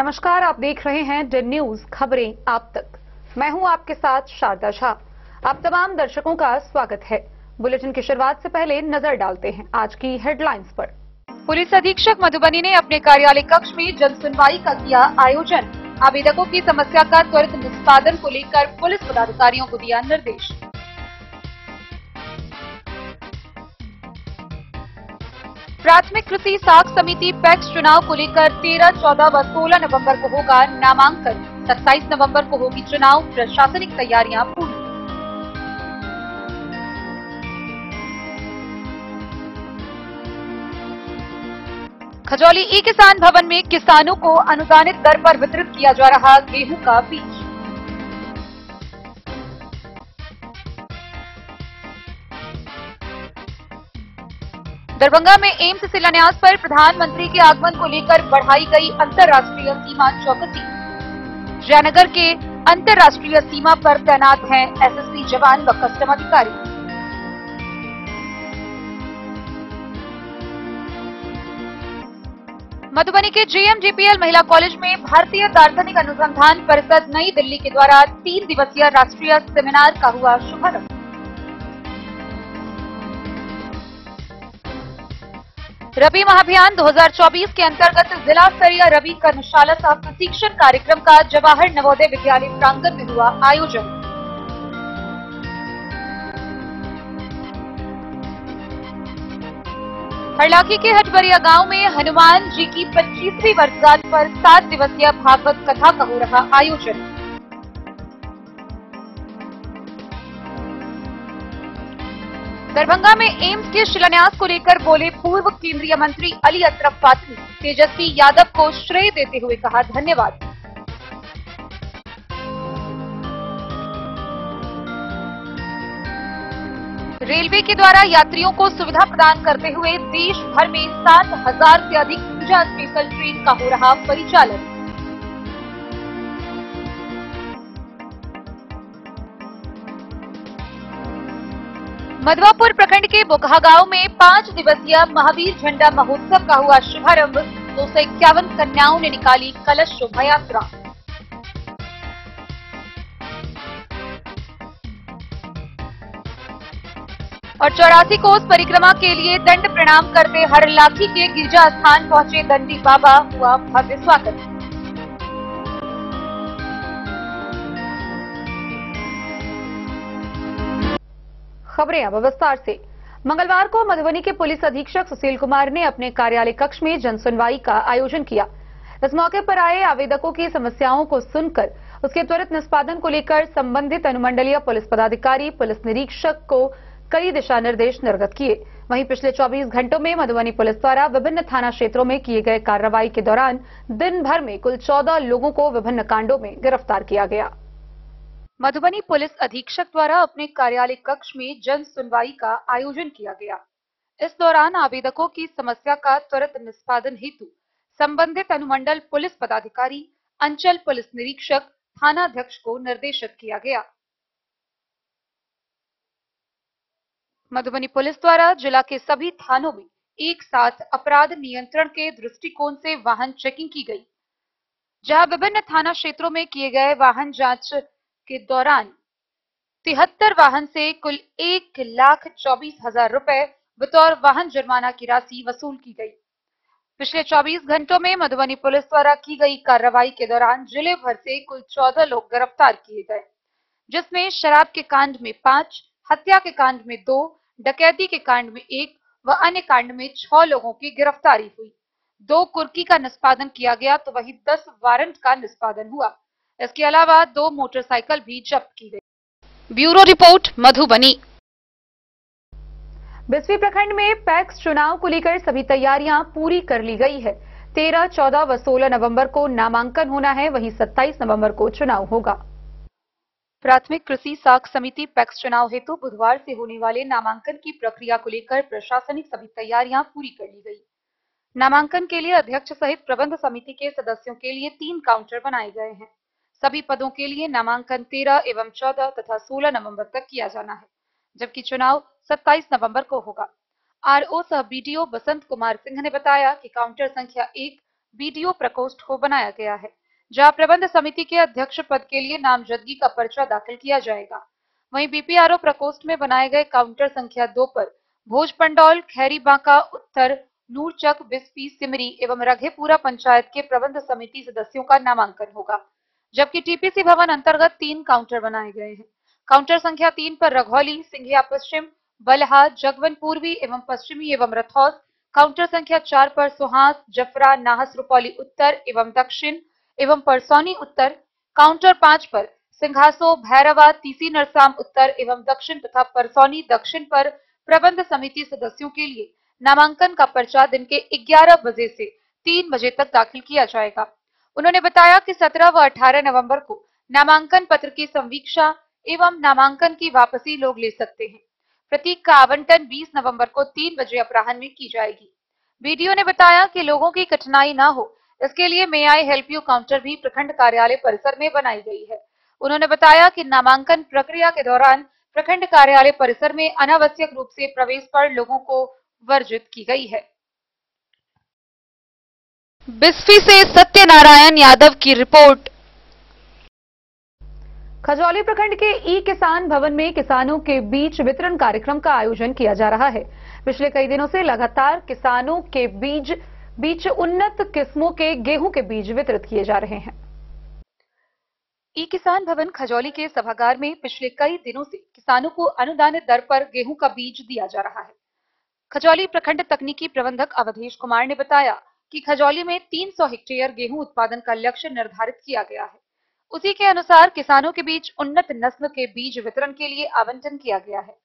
नमस्कार, आप देख रहे हैं डेन न्यूज खबरें आप तक। मैं हूं आपके साथ शारदा झा। आप तमाम दर्शकों का स्वागत है। बुलेटिन की शुरुआत से पहले नजर डालते हैं आज की हेडलाइंस पर। पुलिस अधीक्षक मधुबनी ने अपने कार्यालय कक्ष में जन सुनवाई का किया आयोजन। आवेदकों की समस्या का त्वरित निष्पादन को लेकर पुलिस पदाधिकारियों को दिया निर्देश। प्राथमिक कृषि साख समिति पैक्स चुनाव को लेकर 13, 14 व 16 नवंबर को होगा नामांकन। 27 नवंबर को होगी चुनाव, प्रशासनिक तैयारियां पूरी। खजौली ई किसान भवन में किसानों को अनुदानित दर पर वितरित किया जा रहा गेहूं का बीज। दरभंगा में एम्स शिलान्यास पर प्रधानमंत्री के आगमन को लेकर बढ़ाई गई अंतर्राष्ट्रीय सीमा चौकसी। जयनगर के अंतर्राष्ट्रीय सीमा पर तैनात हैं एसएसबी जवान व कस्टम अधिकारी। मधुबनी के जेएमजेपीएल महिला कॉलेज में भारतीय दार्शनिक अनुसंधान परिषद नई दिल्ली के द्वारा 3 दिवसीय राष्ट्रीय सेमिनार का हुआ शुभारंभ। रबी महाभियान 2024 के अंतर्गत जिला स्तरीय रबी कर्मशाला सह प्रशिक्षण कार्यक्रम का जवाहर नवोदय विद्यालय प्रांगण में हुआ आयोजन। हरलाखी के हटबरिया गांव में हनुमान जी की 25वीं वर्षगांठ पर 7 दिवसीय भागवत कथा का हो रहा आयोजन। दरभंगा में एम्स के शिलान्यास को लेकर बोले पूर्व केंद्रीय मंत्री अली अशरफ फातमी। तेजस्वी यादव को श्रेय देते हुए कहा धन्यवाद। रेलवे के द्वारा यात्रियों को सुविधा प्रदान करते हुए देश भर में 7,000 से अधिक पूजा स्पेशल ट्रेन का हो रहा परिचालन। मधवापुर प्रखंड के बोकहा गांव में 5 दिवसीय महावीर झंडा महोत्सव का हुआ शुभारंभ। 251 कन्याओं ने निकाली कलश शोभा यात्रा। और 84 कोस परिक्रमा के लिए दंड प्रणाम करते हरलाखी के गिरजा स्थान पहुंचे दंडी बाबा, हुआ भव्य स्वागत। खबरें अब विस्तार से। मंगलवार को मधुबनी के पुलिस अधीक्षक सुशील कुमार ने अपने कार्यालय कक्ष में जन सुनवाई का आयोजन किया। इस मौके पर आए आवेदकों की समस्याओं को सुनकर उसके त्वरित निष्पादन को लेकर संबंधित अनुमंडलीय पुलिस पदाधिकारी, पुलिस निरीक्षक को कई दिशा निर्देश निर्गत किए। वहीं पिछले 24 घंटों में मधुबनी पुलिस द्वारा विभिन्न थाना क्षेत्रों में किए गए कार्रवाई के दौरान दिन भर में कुल 14 लोगों को विभिन्न कांडों में गिरफ्तार किया गया। मधुबनी पुलिस अधीक्षक द्वारा अपने कार्यालय कक्ष में जन सुनवाई का आयोजन किया गया। इस दौरान आवेदकों की समस्या का त्वरित निष्पादन हेतु संबंधित अनुमंडल पुलिस पदाधिकारी, अंचल पुलिस निरीक्षक, थानाध्यक्ष को निर्देशित किया गया। मधुबनी पुलिस द्वारा जिला के सभी थानों में एक साथ अपराध नियंत्रण के दृष्टिकोण से वाहन चेकिंग की गई, जहां विभिन्न थाना क्षेत्रों में किए गए वाहन जांच के दौरान 73 वाहन से कुल 1,24,000 रुपए बतौर वाहन जुर्माना की राशि वसूल की गई। पिछले 24 घंटों में मधुबनी पुलिस द्वारा की गई कार्रवाई के दौरान जिले भर से कुल 14 लोग गिरफ्तार किए गए, जिसमें शराब के कांड में 5, हत्या के कांड में 2, डकैती के कांड में 1 व अन्य कांड में 6 लोगों की गिरफ्तारी हुई। 2 कुर्की का निष्पादन किया गया तो वहीं 10 वारंट का निष्पादन हुआ। इसके अलावा 2 मोटरसाइकिल भी जब्त की गई। Bureau report Madhubani. बिस्वी प्रखंड में पैक्स चुनाव को लेकर सभी तैयारियां पूरी कर ली गई है। 13, 14 व 16 नवंबर को नामांकन होना है, वहीं 27 नवंबर को चुनाव होगा। प्राथमिक कृषि साख समिति पैक्स चुनाव हेतु बुधवार से होने वाले नामांकन की प्रक्रिया को लेकर प्रशासनिक सभी तैयारियां पूरी कर ली गई। नामांकन के लिए अध्यक्ष सहित प्रबंध समिति के सदस्यों के लिए 3 काउंटर बनाए गए हैं। सभी पदों के लिए नामांकन 13 एवं 14 तथा 16 नवंबर तक किया जाना है, जबकि चुनाव 27 नवंबर को होगा। आरओ सह बीडीओ बसंत कुमार सिंह ने बताया कि काउंटर संख्या 1 बीडीओ प्रकोष्ठ को बनाया गया है, जहां प्रबंध समिति के अध्यक्ष पद के लिए नामजदगी का पर्चा दाखिल किया जाएगा। वहीं बीपीआरओ प्रकोष्ठ में बनाए गए काउंटर संख्या 2 पर भोज पंडौल, खैरी बांका उत्तर, नूरचक, बिस्फी, सिमरी एवं रघेपुरा पंचायत के प्रबंध समिति सदस्यों का नामांकन होगा, जबकि टीपीसी भवन अंतर्गत 3 काउंटर बनाए गए हैं। काउंटर संख्या 3 पर रघौली, सिंघिया पश्चिम, बलहा, जगवन पूर्वी एवं पश्चिमी एवं रथौस, काउंटर संख्या 4 पर सुहास, जफरा, नाहस, रुपौली उत्तर एवं दक्षिण एवं परसौनी उत्तर, काउंटर 5 पर सिंघासो, भैरवा, तीसी नरसाम उत्तर एवं दक्षिण तथा परसौनी दक्षिण पर प्रबंध समिति सदस्यों के लिए नामांकन का पर्चा दिन के 11 बजे से 3 बजे तक दाखिल किया जाएगा। उन्होंने बताया कि 17 व 18 नवंबर को नामांकन पत्र की संवीक्षा एवं नामांकन की वापसी लोग ले सकते हैं। प्रतीक का आवंटन 20 नवंबर को 3 बजे अपराह्न में की जाएगी। बीडीओ ने बताया कि लोगों की कठिनाई न हो, इसके लिए मे आई हेल्प यू काउंटर भी प्रखंड कार्यालय परिसर में बनाई गई है। उन्होंने बताया कि नामांकन प्रक्रिया के दौरान प्रखंड कार्यालय परिसर में अनावश्यक रूप से प्रवेश पर लोगों को वर्जित की गई है। बिस्फी से सत्यनारायण यादव की रिपोर्ट। खजौली प्रखंड के ई किसान भवन में किसानों के बीच वितरण कार्यक्रम का आयोजन किया जा रहा है। पिछले कई दिनों से लगातार किसानों के बीच उन्नत किस्मों के गेहूं के बीज वितरित किए जा रहे हैं। ई किसान भवन खजौली के सभागार में पिछले कई दिनों से किसानों को अनुदानित दर पर गेहूं का बीज दिया जा रहा है। खजौली प्रखंड तकनीकी प्रबंधक अवधेश कुमार ने बताया कि खजौली में 300 हेक्टेयर गेहूं उत्पादन का लक्ष्य निर्धारित किया गया है। उसी के अनुसार किसानों के बीच उन्नत नस्ल के बीज वितरण के लिए आवंटन किया गया है।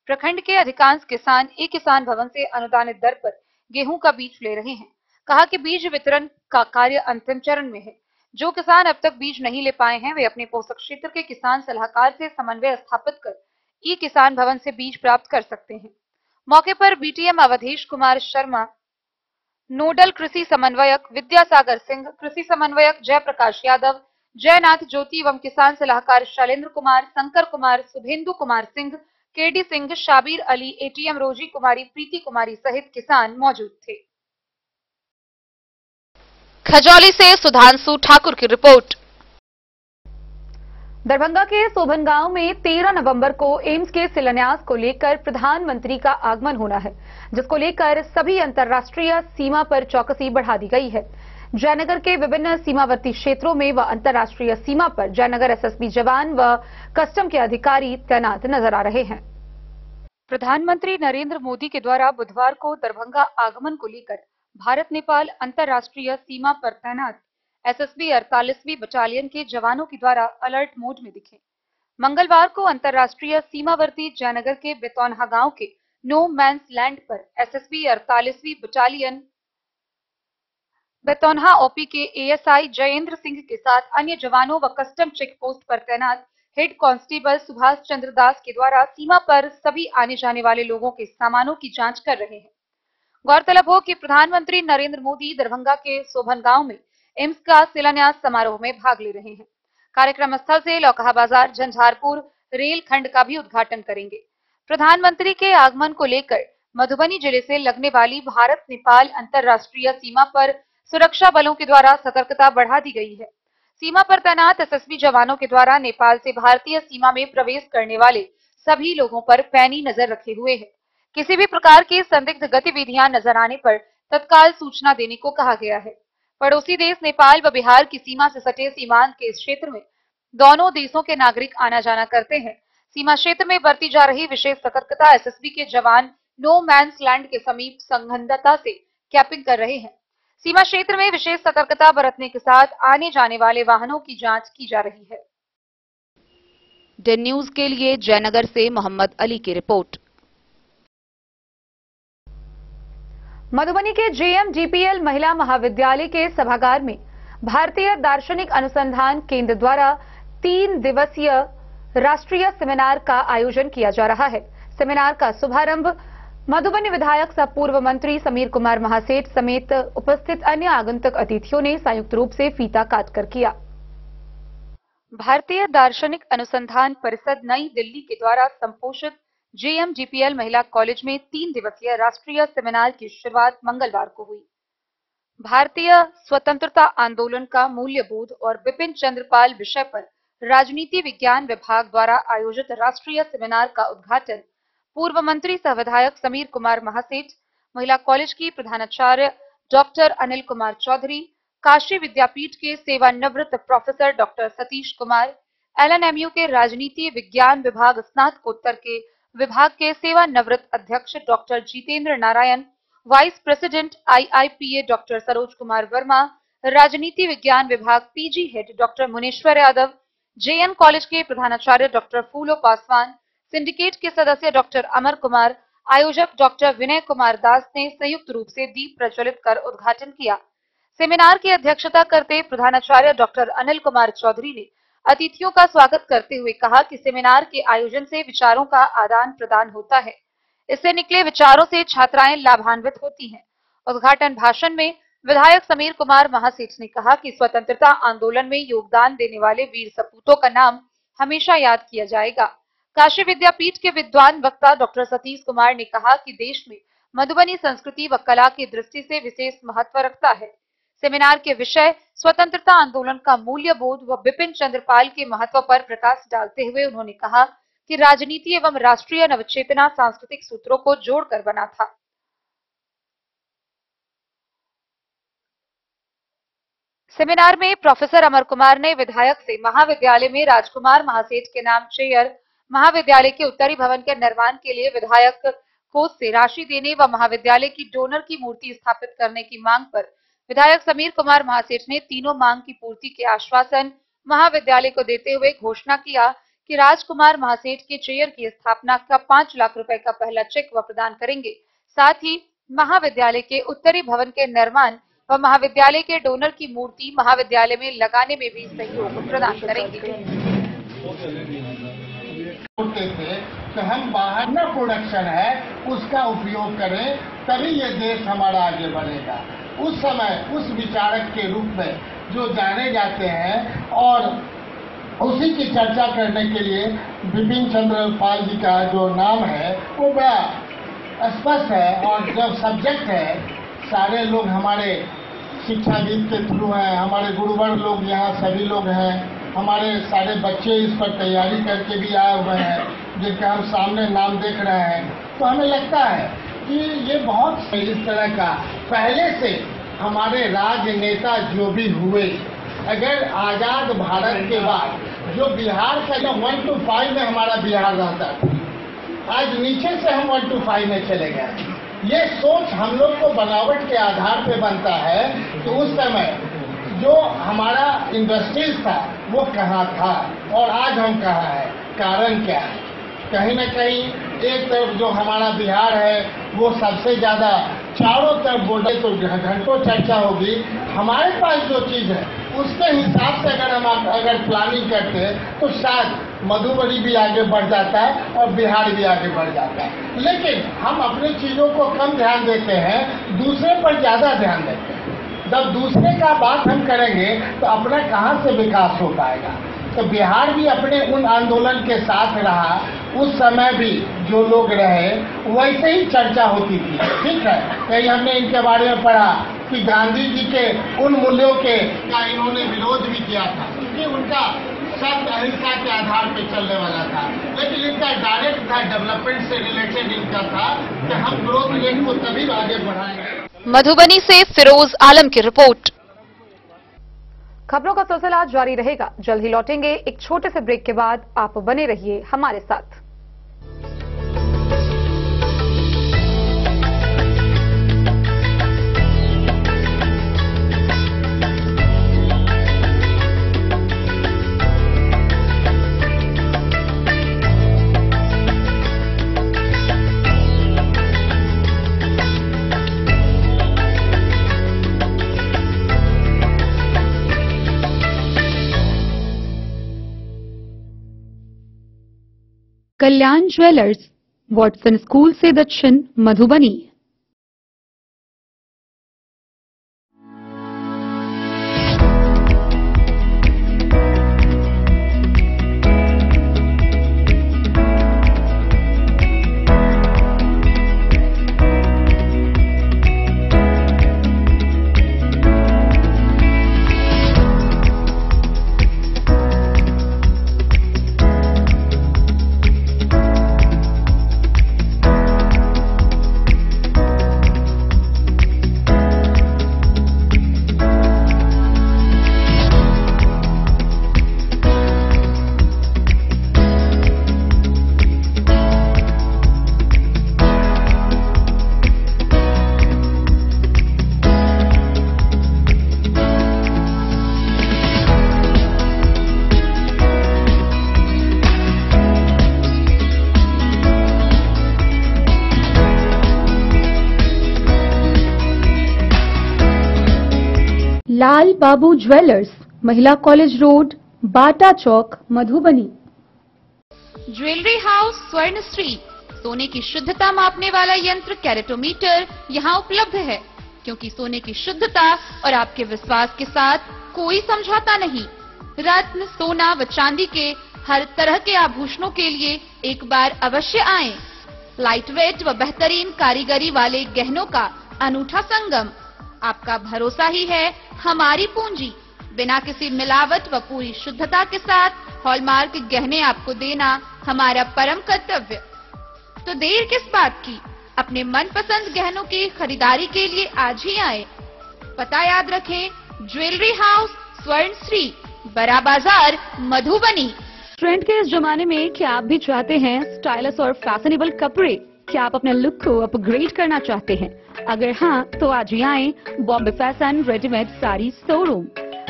प्रखंड के अधिकांश किसान ई किसान भवन से अनुदानित दर पर गेहूं का बीज ले रहे हैं। कहा कि बीज वितरण का कार्य अंतिम चरण में है। जो किसान अब तक बीज नहीं ले पाए हैं, वे अपने पोषक क्षेत्र के किसान सलाहकार से समन्वय स्थापित कर ई किसान भवन से बीज प्राप्त कर सकते हैं। मौके पर बीटीएम अवधेश कुमार शर्मा, नोडल कृषि समन्वयक विद्यासागर सिंह, कृषि समन्वयक जयप्रकाश यादव, जयनाथ ज्योति एवं किसान सलाहकार शैलेंद्र कुमार, शंकर कुमार, शुभेंदु कुमार सिंह, केडी सिंह, शाबिर अली, एटीएम रोजी कुमारी, प्रीति कुमारी सहित किसान मौजूद थे। खजौली से सुधांशु ठाकुर की रिपोर्ट। दरभंगा के सोभन गांव में 13 नवंबर को एम्स के शिलान्यास को लेकर प्रधानमंत्री का आगमन होना है, जिसको लेकर सभी अंतर्राष्ट्रीय सीमा पर चौकसी बढ़ा दी गई है। जयनगर के विभिन्न सीमावर्ती क्षेत्रों में व अंतर्राष्ट्रीय सीमा पर जयनगर एसएसबी जवान व कस्टम के अधिकारी तैनात नजर आ रहे हैं। प्रधानमंत्री नरेंद्र मोदी के द्वारा बुधवार को दरभंगा आगमन को लेकर भारत नेपाल अंतर्राष्ट्रीय सीमा पर तैनात एसएसबी 48वीं बटालियन के जवानों के द्वारा अलर्ट मोड में दिखे। मंगलवार को अंतर्राष्ट्रीय सीमावर्ती जयनगर के बेतौनहा गांव के नो मैंस लैंड पर एसएसबी 48वीं बटालियन बेतौनहा ओपी के एएसआई जयेंद्र सिंह के साथ अन्य जवानों व कस्टम चेक पोस्ट पर तैनात हेड कांस्टेबल सुभाष चंद्र दास के द्वारा सीमा पर सभी आने जाने वाले लोगों के सामानों की जांच कर रहे हैं। गौरतलब हो कि प्रधानमंत्री नरेंद्र मोदी दरभंगा के सोभन गांव में एम्स का शिलान्यास समारोह में भाग ले रहे हैं। कार्यक्रम स्थल से लौकहा बाजार, झंझारपुर रेल खंड का भी उद्घाटन करेंगे। प्रधानमंत्री के आगमन को लेकर मधुबनी जिले से लगने वाली भारत नेपाल अंतर्राष्ट्रीय सीमा पर सुरक्षा बलों के द्वारा सतर्कता बढ़ा दी गई है। सीमा पर तैनात एसएसबी जवानों के द्वारा नेपाल से भारतीय सीमा में प्रवेश करने वाले सभी लोगों पर पैनी नजर रखे हुए है। किसी भी प्रकार की संदिग्ध गतिविधियां नजर आने पर तत्काल सूचना देने को कहा गया है। पड़ोसी देश नेपाल व बिहार की सीमा से सटे सीमांत के इस क्षेत्र में दोनों देशों के नागरिक आना जाना करते हैं। सीमा क्षेत्र में बरती जा रही विशेष सतर्कता एसएसबी के जवान नो मैंस लैंड के समीप संघनता से कैंपिंग कर रहे हैं। सीमा क्षेत्र में विशेष सतर्कता बरतने के साथ आने जाने वाले वाहनों की जांच की जा रही है। डेन न्यूज के लिए जयनगर से मोहम्मद अली की रिपोर्ट। मधुबनी के जेएम जीपीएल महिला महाविद्यालय के सभागार में भारतीय दार्शनिक अनुसंधान केंद्र द्वारा 3 दिवसीय राष्ट्रीय सेमिनार का आयोजन किया जा रहा है। सेमिनार का शुभारंभ मधुबनी विधायक सह पूर्व मंत्री समीर कुमार महासेठ समेत उपस्थित अन्य आगंतुक अतिथियों ने संयुक्त रूप से फीता काटकर किया। भारतीय दार्शनिक अनुसंधान परिषद नई दिल्ली के द्वारा संपोषित जेएम जीपीएल महिला कॉलेज में 3 दिवसीय राष्ट्रीय सेमिनार की शुरुआत मंगलवार को हुई। भारतीय स्वतंत्रता आंदोलन का मूल्यबोध और बिपिन चंद्रपाल विषय पर राजनीति विज्ञान विभाग द्वारा आयोजित राष्ट्रीय सेमिनार का उद्घाटन पूर्व मंत्री सह विधायक समीर कुमार महासेठ, महिला कॉलेज की प्रधानाचार्य डॉक्टर अनिल कुमार चौधरी, काशी विद्यापीठ के सेवानिवृत्त professor doctor Satish Kumar, LNMU के राजनीति विज्ञान विभाग स्नातकोत्तर के विभाग के सेवानिवृत्त अध्यक्ष doctor Jitendra Narayan, vice president IIPA doctor Saroj Kumar Verma, राजनीति विज्ञान विभाग PG head doctor Muneshwar Yadav, JN college के प्रधानाचार्य डॉक्टर फूलो पासवान, सिंडिकेट के सदस्य डॉक्टर अमर कुमार, आयोजक डॉक्टर विनय कुमार दास ने संयुक्त रूप से दीप प्रज्वलित कर उद्घाटन किया। सेमिनार की अध्यक्षता करते प्रधानाचार्य डॉक्टर अनिल कुमार चौधरी ने अतिथियों का स्वागत करते हुए कहा कि सेमिनार के आयोजन से विचारों का आदान प्रदान होता है, इससे निकले विचारों से छात्राएं लाभान्वित होती हैं। उद्घाटन भाषण में विधायक समीर कुमार महासेठ ने कहा कि स्वतंत्रता आंदोलन में योगदान देने वाले वीर सपूतों का नाम हमेशा याद किया जाएगा। काशी विद्यापीठ के विद्वान वक्ता डॉक्टर सतीश कुमार ने कहा कि देश में मधुबनी संस्कृति व कला की दृष्टि से विशेष महत्व रखता है। सेमिनार के विषय स्वतंत्रता आंदोलन का मूल्यबोध व बिपिन चंद्रपाल के महत्व पर प्रकाश डालते हुए उन्होंने कहा कि राजनीति एवं राष्ट्रीय नवचेतना सांस्कृतिक सूत्रों को जोड़कर बना था। सेमिनार में प्रोफेसर अमर कुमार ने विधायक से महाविद्यालय में राजकुमार महासेठ के नाम चेयर, महाविद्यालय के उत्तरी भवन के निर्माण के लिए विधायक कोष से राशि देने व महाविद्यालय की डोनर की मूर्ति स्थापित करने की मांग पर विधायक समीर कुमार महासेठ ने तीनों मांग की पूर्ति के आश्वासन महाविद्यालय को देते हुए घोषणा किया कि राजकुमार महासेठ के चेयर की स्थापना का 5 लाख रुपए का पहला चेक वह प्रदान करेंगे। साथ ही महाविद्यालय के उत्तरी भवन के निर्माण व महाविद्यालय के डोनर की मूर्ति महाविद्यालय में लगाने में भी सहयोग प्रदान करेंगे। होते थे तो हम बाहर न प्रोडक्शन है उसका उपयोग करें, तभी ये देश हमारा आगे बढ़ेगा। उस समय उस विचारक के रूप में जो जाने जाते हैं और उसी की चर्चा करने के लिए बिपिन चंद्रपाल जी का जो नाम है वो बड़ा स्पष्ट है। और जब सब्जेक्ट है, सारे लोग हमारे शिक्षाविद के थ्रू हैं, हमारे गुरुवर लोग यहाँ सभी लोग हैं, हमारे सारे बच्चे इस पर तैयारी करके भी आए हुए हैं जिनका हम सामने नाम देख रहे हैं। तो हमें लगता है कि ये बहुत इस तरह का पहले से हमारे राजनेता जो भी हुए, अगर आज़ाद भारत के बाद जो बिहार का 1 to 5 में हमारा बिहार रहता था, आज नीचे से हम 1 to 5 में चले गए। ये सोच हम लोग को बनावट के आधार पे बनता है कि उस समय जो हमारा इंडस्ट्रीज था वो कहाँ था और आज हम कहाँ है। कारण क्या है? कहीं न कहीं एक तरफ जो हमारा बिहार है वो सबसे ज़्यादा चारों तरफ बोले तो घंटों चर्चा होगी। हमारे पास जो चीज़ है उसके हिसाब से अगर हम अगर प्लानिंग करते हैं तो शायद मधुबनी भी आगे बढ़ जाता है और बिहार भी आगे बढ़ जाता है। लेकिन हम अपनी चीज़ों को कम ध्यान देते हैं, दूसरे पर ज़्यादा ध्यान देते हैं। जब दूसरे का बात हम करेंगे तो अपना कहाँ से विकास हो पाएगा। तो बिहार भी अपने उन आंदोलन के साथ रहा, उस समय भी जो लोग रहे वैसे ही चर्चा होती थी। ठीक है, कहीं हमने इनके बारे में पढ़ा कि गांधी जी के उन मूल्यों के का इन्होंने विरोध भी किया था क्योंकि उनका सब अहिंसा के आधार पर चलने वाला था। लेकिन इनका डायरेक्ट था, डेवलपमेंट से रिलेटेड इनका था कि हम ग्रोथ रेट को तभी आगे बढ़ाएंगे। मधुबनी से फिरोज आलम की रिपोर्ट। खबरों का सिलसिला जारी रहेगा, जल्द ही लौटेंगे एक छोटे से ब्रेक के बाद। आप बने रहिए हमारे साथ। कल्याण ज्वेलर्स, वॉटसन स्कूल से दक्षिण, मधुबनी। लाल बाबू ज्वेलर्स, महिला कॉलेज रोड, बाटा चौक, मधुबनी। ज्वेलरी हाउस स्वर्णश्री, सोने की शुद्धता मापने वाला यंत्र कैरेटोमीटर यहाँ उपलब्ध है, क्योंकि सोने की शुद्धता और आपके विश्वास के साथ कोई समझौता नहीं। रत्न, सोना व चांदी के हर तरह के आभूषणों के लिए एक बार अवश्य आएं। लाइट वेट व बेहतरीन कारीगरी वाले गहनों का अनूठा संगम। आपका भरोसा ही है हमारी पूंजी। बिना किसी मिलावट व पूरी शुद्धता के साथ हॉलमार्क गहने आपको देना हमारा परम कर्तव्य। तो देर किस बात की, अपने मनपसंद गहनों की खरीदारी के लिए आज ही आए। पता याद रखें, ज्वेलरी हाउस स्वर्णश्री, बड़ा बाजार, मधुबनी। ट्रेंड के इस जमाने में क्या आप भी चाहते हैं स्टाइलिश और फैशनेबल कपड़े? क्या आप अपने लुक को अपग्रेड करना चाहते हैं? अगर हाँ, तो आज ही आए Bombay fashion readymade sari showroom.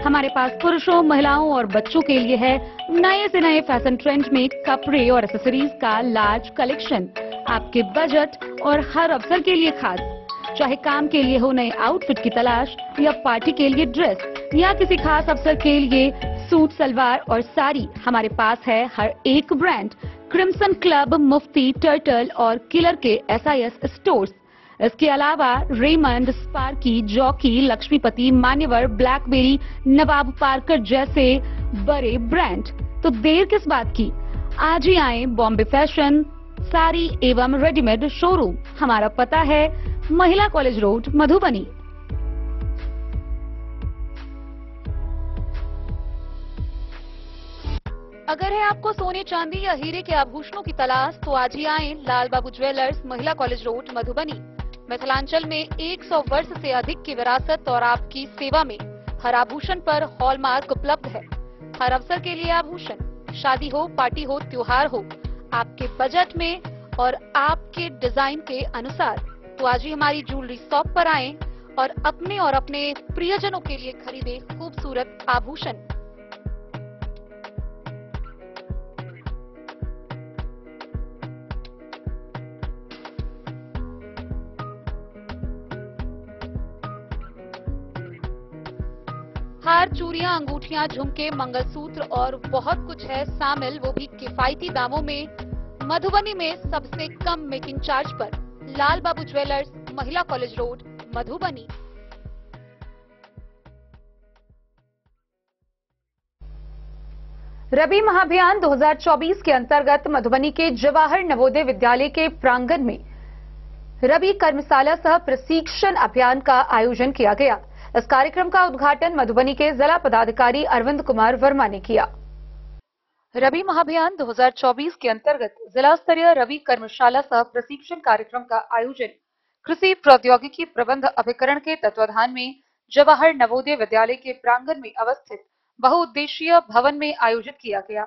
हमारे पास पुरुषों, महिलाओं और बच्चों के लिए है नए से नए फैशन ट्रेंड में कपड़े और एक्सेसरीज का लार्ज कलेक्शन। आपके बजट और हर अवसर के लिए खास, चाहे काम के लिए हो नए आउटफिट की तलाश, या पार्टी के लिए ड्रेस, या किसी खास अवसर के लिए सूट, सलवार और साड़ी, हमारे पास है हर एक ब्रांड। क्रिम्सन क्लब, मुफ्ती, टर्टल और किलर के SIS स्टोर्स। इसके अलावा रेमंड, स्पार्की, जॉकी, लक्ष्मीपति, मान्यवर, ब्लैकबेरी, नवाब पार्कर जैसे बड़े ब्रांड। तो देर किस बात की, आज ही आए बॉम्बे फैशन साड़ी एवं रेडीमेड शोरूम। हमारा पता है महिला कॉलेज रोड, मधुबनी। अगर है आपको सोने, चांदी या हीरे के आभूषणों की तलाश, तो आज ही आए लाल बाबू ज्वेलर्स, महिला कॉलेज रोड, मधुबनी। मिथिलांचल में 100 वर्ष से अधिक की विरासत और आपकी सेवा में हर आभूषण पर हॉलमार्क उपलब्ध है। हर अवसर के लिए आभूषण, शादी हो, पार्टी हो, त्योहार हो, आपके बजट में और आपके डिजाइन के अनुसार। तो आज ही हमारी ज्वेलरी शॉप पर आएं और अपने प्रियजनों के लिए खरीदे खूबसूरत आभूषण। हार, चूड़ियां, अंगूठियां, झुमके, मंगलसूत्र और बहुत कुछ है शामिल, वो भी किफायती दामों में। मधुबनी में सबसे कम मेकिंग चार्ज पर लाल बाबू ज्वेलर्स, महिला कॉलेज रोड, मधुबनी। रबी महाभियान 2024 के अंतर्गत मधुबनी के जवाहर नवोदय विद्यालय के प्रांगण में रबी कर्मशाला सह प्रशिक्षण अभियान का आयोजन किया गया। इस कार्यक्रम का उद्घाटन मधुबनी के जिला पदाधिकारी अरविंद कुमार वर्मा ने किया। रबी महाभियान 2024 के अंतर्गत जिला स्तरीय रबी कर्मशाला सह प्रशिक्षण कार्यक्रम का आयोजन कृषि प्रौद्योगिकी प्रबंध अभिकरण के तत्वाधान में जवाहर नवोदय विद्यालय के प्रांगण में अवस्थित बहुउद्देशीय भवन में आयोजित किया गया।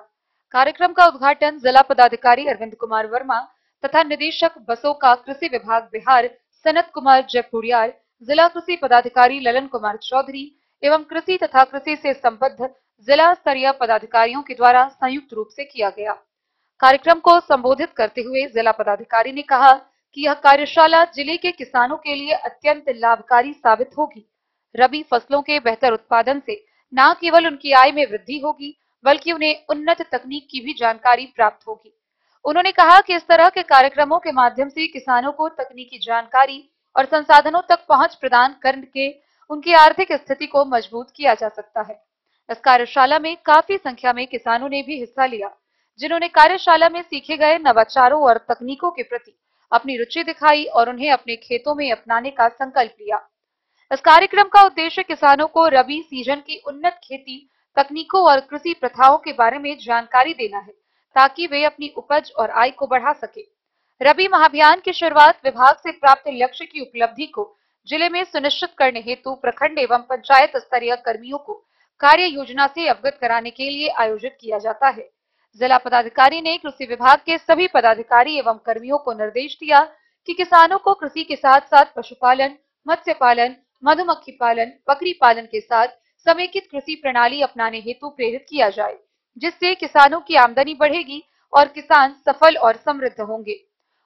कार्यक्रम का उद्घाटन जिला पदाधिकारी अरविंद कुमार वर्मा तथा निदेशक बसों का कृषि विभाग बिहार सनत कुमार जयपुरियाल, जिला कृषि पदाधिकारी ललन कुमार चौधरी एवं कृषि तथा कृषि से संबद्ध जिला स्तरीय पदाधिकारियों के द्वारा संयुक्त रूप से किया गया। कार्यक्रम को संबोधित करते हुए जिला पदाधिकारी ने कहा कि यह कार्यशाला जिले के किसानों के लिए अत्यंत लाभकारी साबित होगी। रबी फसलों के बेहतर उत्पादन से न केवल उनकी आय में वृद्धि होगी, बल्कि उन्हें उन्नत तकनीक की भी जानकारी प्राप्त होगी। उन्होंने कहा कि इस तरह के कार्यक्रमों के माध्यम से किसानों को तकनीकी जानकारी और संसाधनों तक पहुंच प्रदान करके उनकी आर्थिक स्थिति को मजबूत किया जा सकता है। इस कार्यशाला में काफी संख्या में किसानों ने भी हिस्सा लिया, जिन्होंने कार्यशाला में सीखे गए नवाचारों और तकनीकों के प्रति अपनी रुचि दिखाई और उन्हें अपने खेतों में अपनाने का संकल्प लिया। इस कार्यक्रम का उद्देश्य किसानों को रबी सीजन की उन्नत खेती तकनीकों और कृषि प्रथाओं के बारे में जानकारी देना है, ताकि वे अपनी उपज और आय को बढ़ा सके। रबी महाभियान की शुरुआत विभाग से प्राप्त लक्ष्य की उपलब्धि को जिले में सुनिश्चित करने हेतु प्रखंड एवं पंचायत स्तरीय कर्मियों को कार्य योजना से अवगत कराने के लिए आयोजित किया जाता है। जिला पदाधिकारी ने कृषि विभाग के सभी पदाधिकारी एवं कर्मियों को निर्देश दिया कि किसानों को कृषि के साथ साथ पशुपालन, मत्स्य पालन, मधुमक्खी पालन, बकरी पालन के साथ समेकित कृषि प्रणाली अपनाने हेतु प्रेरित किया जाए, जिससे किसानों की आमदनी बढ़ेगी और किसान सफल और समृद्ध होंगे।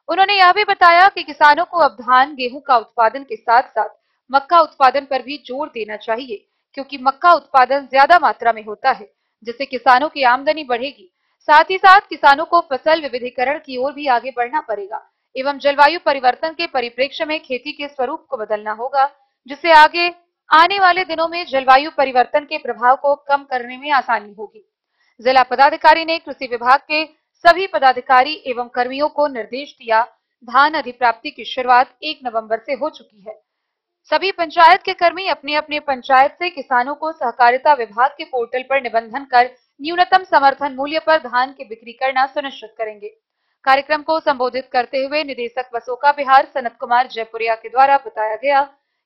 उन्होंने यह भी बताया कि किसानों को अब धान, गेहूं का उत्पादन के साथ साथ मक्का उत्पादन पर भी जोर देना चाहिए, क्योंकि मक्का उत्पादन ज्यादा मात्रा में होता है, जिससे किसानों की आमदनी बढ़ेगी। साथ ही साथ किसानों को फसल विविधीकरण की ओर भी आगे बढ़ना पड़ेगा एवं जलवायु परिवर्तन के परिप्रेक्ष्य में खेती के स्वरूप को बदलना होगा, जिससे आगे आने वाले दिनों में जलवायु परिवर्तन के प्रभाव को कम करने में आसानी होगी। जिला पदाधिकारी ने कृषि विभाग के सभी पदाधिकारी एवं कर्मियों को निर्देश दिया। धान अधिप्राप्ति की शुरुआत 1 नवंबर से हो चुकी है। सभी पंचायत के कर्मी अपने अपने पंचायत से किसानों को सहकारिता विभाग के पोर्टल पर निबंधन कर न्यूनतम समर्थन मूल्य पर धान की बिक्री करना सुनिश्चित करेंगे। कार्यक्रम को संबोधित करते हुए निदेशक वसोका बिहार सनत कुमार जयपुरिया के द्वारा बताया गया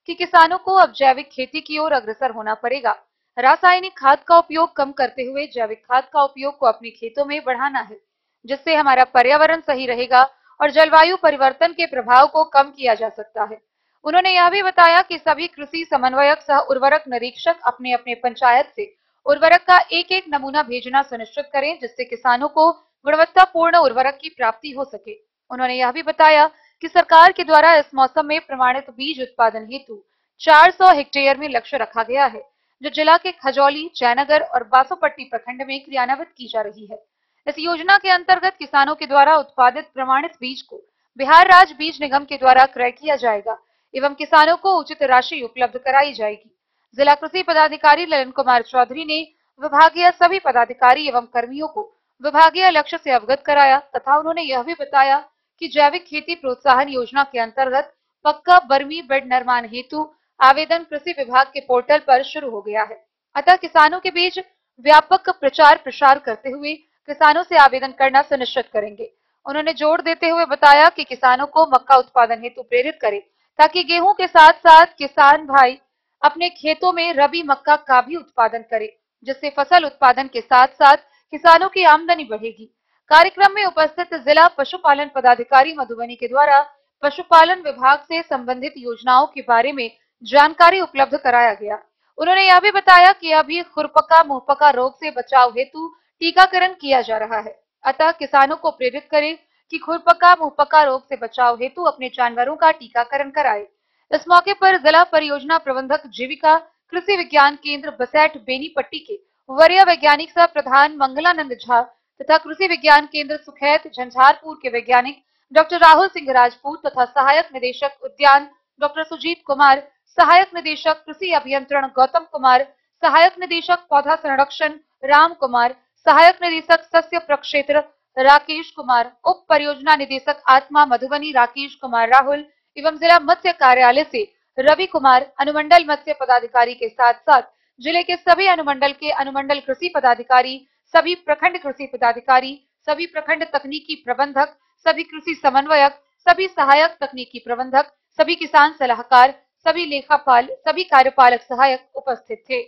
कि किसानों को अब जैविक खेती की ओर अग्रसर होना पड़ेगा। रासायनिक खाद का उपयोग कम करते हुए जैविक खाद का उपयोग को अपने खेतों में बढ़ाना है, जिससे हमारा पर्यावरण सही रहेगा और जलवायु परिवर्तन के प्रभाव को कम किया जा सकता है। उन्होंने यह भी बताया कि सभी कृषि समन्वयक सह उर्वरक निरीक्षक अपने अपने पंचायत से उर्वरक का एक नमूना भेजना सुनिश्चित करें, जिससे किसानों को गुणवत्तापूर्ण उर्वरक की प्राप्ति हो सके। उन्होंने यह भी बताया कि सरकार के द्वारा इस मौसम में प्रमाणित बीज उत्पादन हेतु 400 हेक्टेयर में लक्ष्य रखा गया है, जो जिला के खजौली, जयनगर और बासोपट्टी प्रखंड में क्रियान्वित की जा रही है। इस योजना के अंतर्गत किसानों के द्वारा उत्पादित प्रमाणित बीज को बिहार राज्य बीज निगम के द्वारा क्रय किया जाएगा एवं किसानों को उचित राशि उपलब्ध कराई जाएगी। जिला कृषि पदाधिकारी ललन कुमार चौधरी ने विभागीय सभी पदाधिकारी एवं कर्मियों को विभागीय लक्ष्य से अवगत कराया तथा उन्होंने यह भी बताया कि जैविक खेती प्रोत्साहन योजना के अंतर्गत पक्का बर्मी बेड निर्माण हेतु आवेदन कृषि विभाग के पोर्टल पर शुरू हो गया है। अतः किसानों के बीच व्यापक प्रचार प्रसार करते हुए किसानों से आवेदन करना सुनिश्चित करेंगे। उन्होंने जोर देते हुए बताया कि किसानों को मक्का उत्पादन हेतु प्रेरित करें, ताकि गेहूं के साथ साथ किसान भाई अपने खेतों में रबी मक्का का भी उत्पादन करें, जिससे फसल उत्पादन के साथ साथ किसानों की आमदनी बढ़ेगी। कार्यक्रम में उपस्थित जिला पशुपालन पदाधिकारी मधुबनी के द्वारा पशुपालन विभाग से संबंधित योजनाओं के बारे में जानकारी उपलब्ध कराया गया। उन्होंने यह भी बताया कि अभी खुरपका मुंहपका रोग से बचाव हेतु टीकाकरण किया जा रहा है, अतः किसानों को प्रेरित करें कि खुरपका मुंहपका रोग से बचाव हेतु अपने जानवरों का टीकाकरण कराएं। इस मौके पर जिला परियोजना प्रबंधक जीविका कृषि विज्ञान केंद्र बसैठ बेनीपट्टी के वरीय वैज्ञानिक सह प्रधान मंगलानंद झा तथा कृषि विज्ञान केंद्र सुखैत झंझारपुर के वैज्ञानिक डॉक्टर राहुल सिंह राजपूत तथा सहायक निदेशक उद्यान डॉक्टर सुजीत कुमार, सहायक निदेशक कृषि अभियंत्रण गौतम कुमार, सहायक निदेशक पौधा संरक्षण राम कुमार, सहायक निदेशक सस्य प्रक्षेत्र राकेश कुमार, उप परियोजना निदेशक आत्मा मधुबनी राकेश कुमार राहुल एवं जिला मत्स्य कार्यालय से रवि कुमार, अनुमंडल मत्स्य पदाधिकारी के साथ साथ जिले के सभी अनुमंडल के अनुमंडल कृषि पदाधिकारी, सभी प्रखंड कृषि पदाधिकारी, सभी प्रखंड तकनीकी प्रबंधक, सभी कृषि समन्वयक, सभी सहायक तकनीकी प्रबंधक, सभी किसान सलाहकार, सभी लेखापाल, सभी कार्यपालक सहायक उपस्थित थे।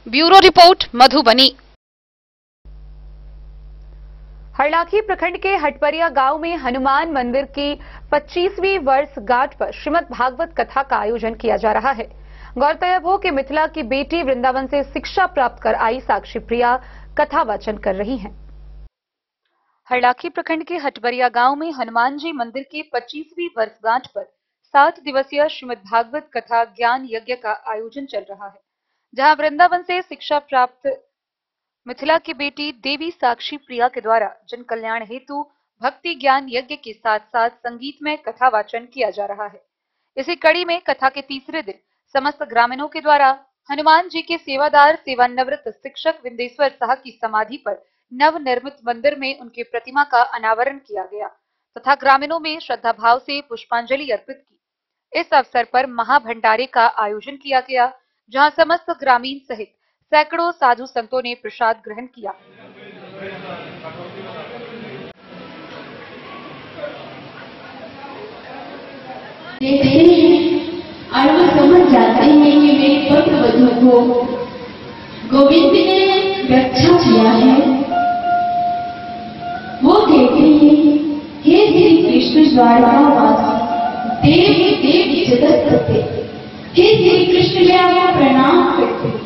Bureau report Madhubani. हरलाखी प्रखंड के हटपरिया गांव में हनुमान मंदिर की 25वीं वर्षगांठ पर श्रीमद् भागवत कथा का आयोजन किया जा रहा है। गौरतलब हो कि मिथिला की बेटी वृंदावन से शिक्षा प्राप्त कर आई साक्षी प्रिया कथा वाचन कर रही हैं। हरलाखी प्रखंड के हटपरिया गांव में हनुमान जी मंदिर की 25वीं वर्षगांठ पर 7 दिवसीय श्रीमद् भागवत कथा ज्ञान यज्ञ का आयोजन चल रहा है, जहां वृंदावन से शिक्षा प्राप्त मिथिला की बेटी देवी साक्षी प्रिया के द्वारा जन कल्याण हेतु भक्ति ज्ञान यज्ञ के साथ साथ संगीतमय कथा वाचन किया जा रहा है। इसी कड़ी में कथा के तीसरे दिन समस्त ग्रामीणों के द्वारा हनुमान जी के सेवादार सेवानिवृत्त शिक्षक विंदेश्वर शाह की समाधि पर नवनिर्मित मंदिर में उनकी प्रतिमा का अनावरण किया गया तथा ग्रामीणों में श्रद्धा भाव से पुष्पांजलि अर्पित की। इस अवसर पर महाभंडारे का आयोजन किया गया, जहां समस्त ग्रामीण सहित सैकड़ों साधु संतों ने प्रसाद ग्रहण किया। और वो समझ जाते हैं कि मेरी पुत्र वधू को गोविंद ने रक्षा किया है। वो कहते हैं, हे श्री कृष्ण द्वारकावासी, देव देव जगत करते, हे श्री कृष्ण मैं आपको प्रणाम करते।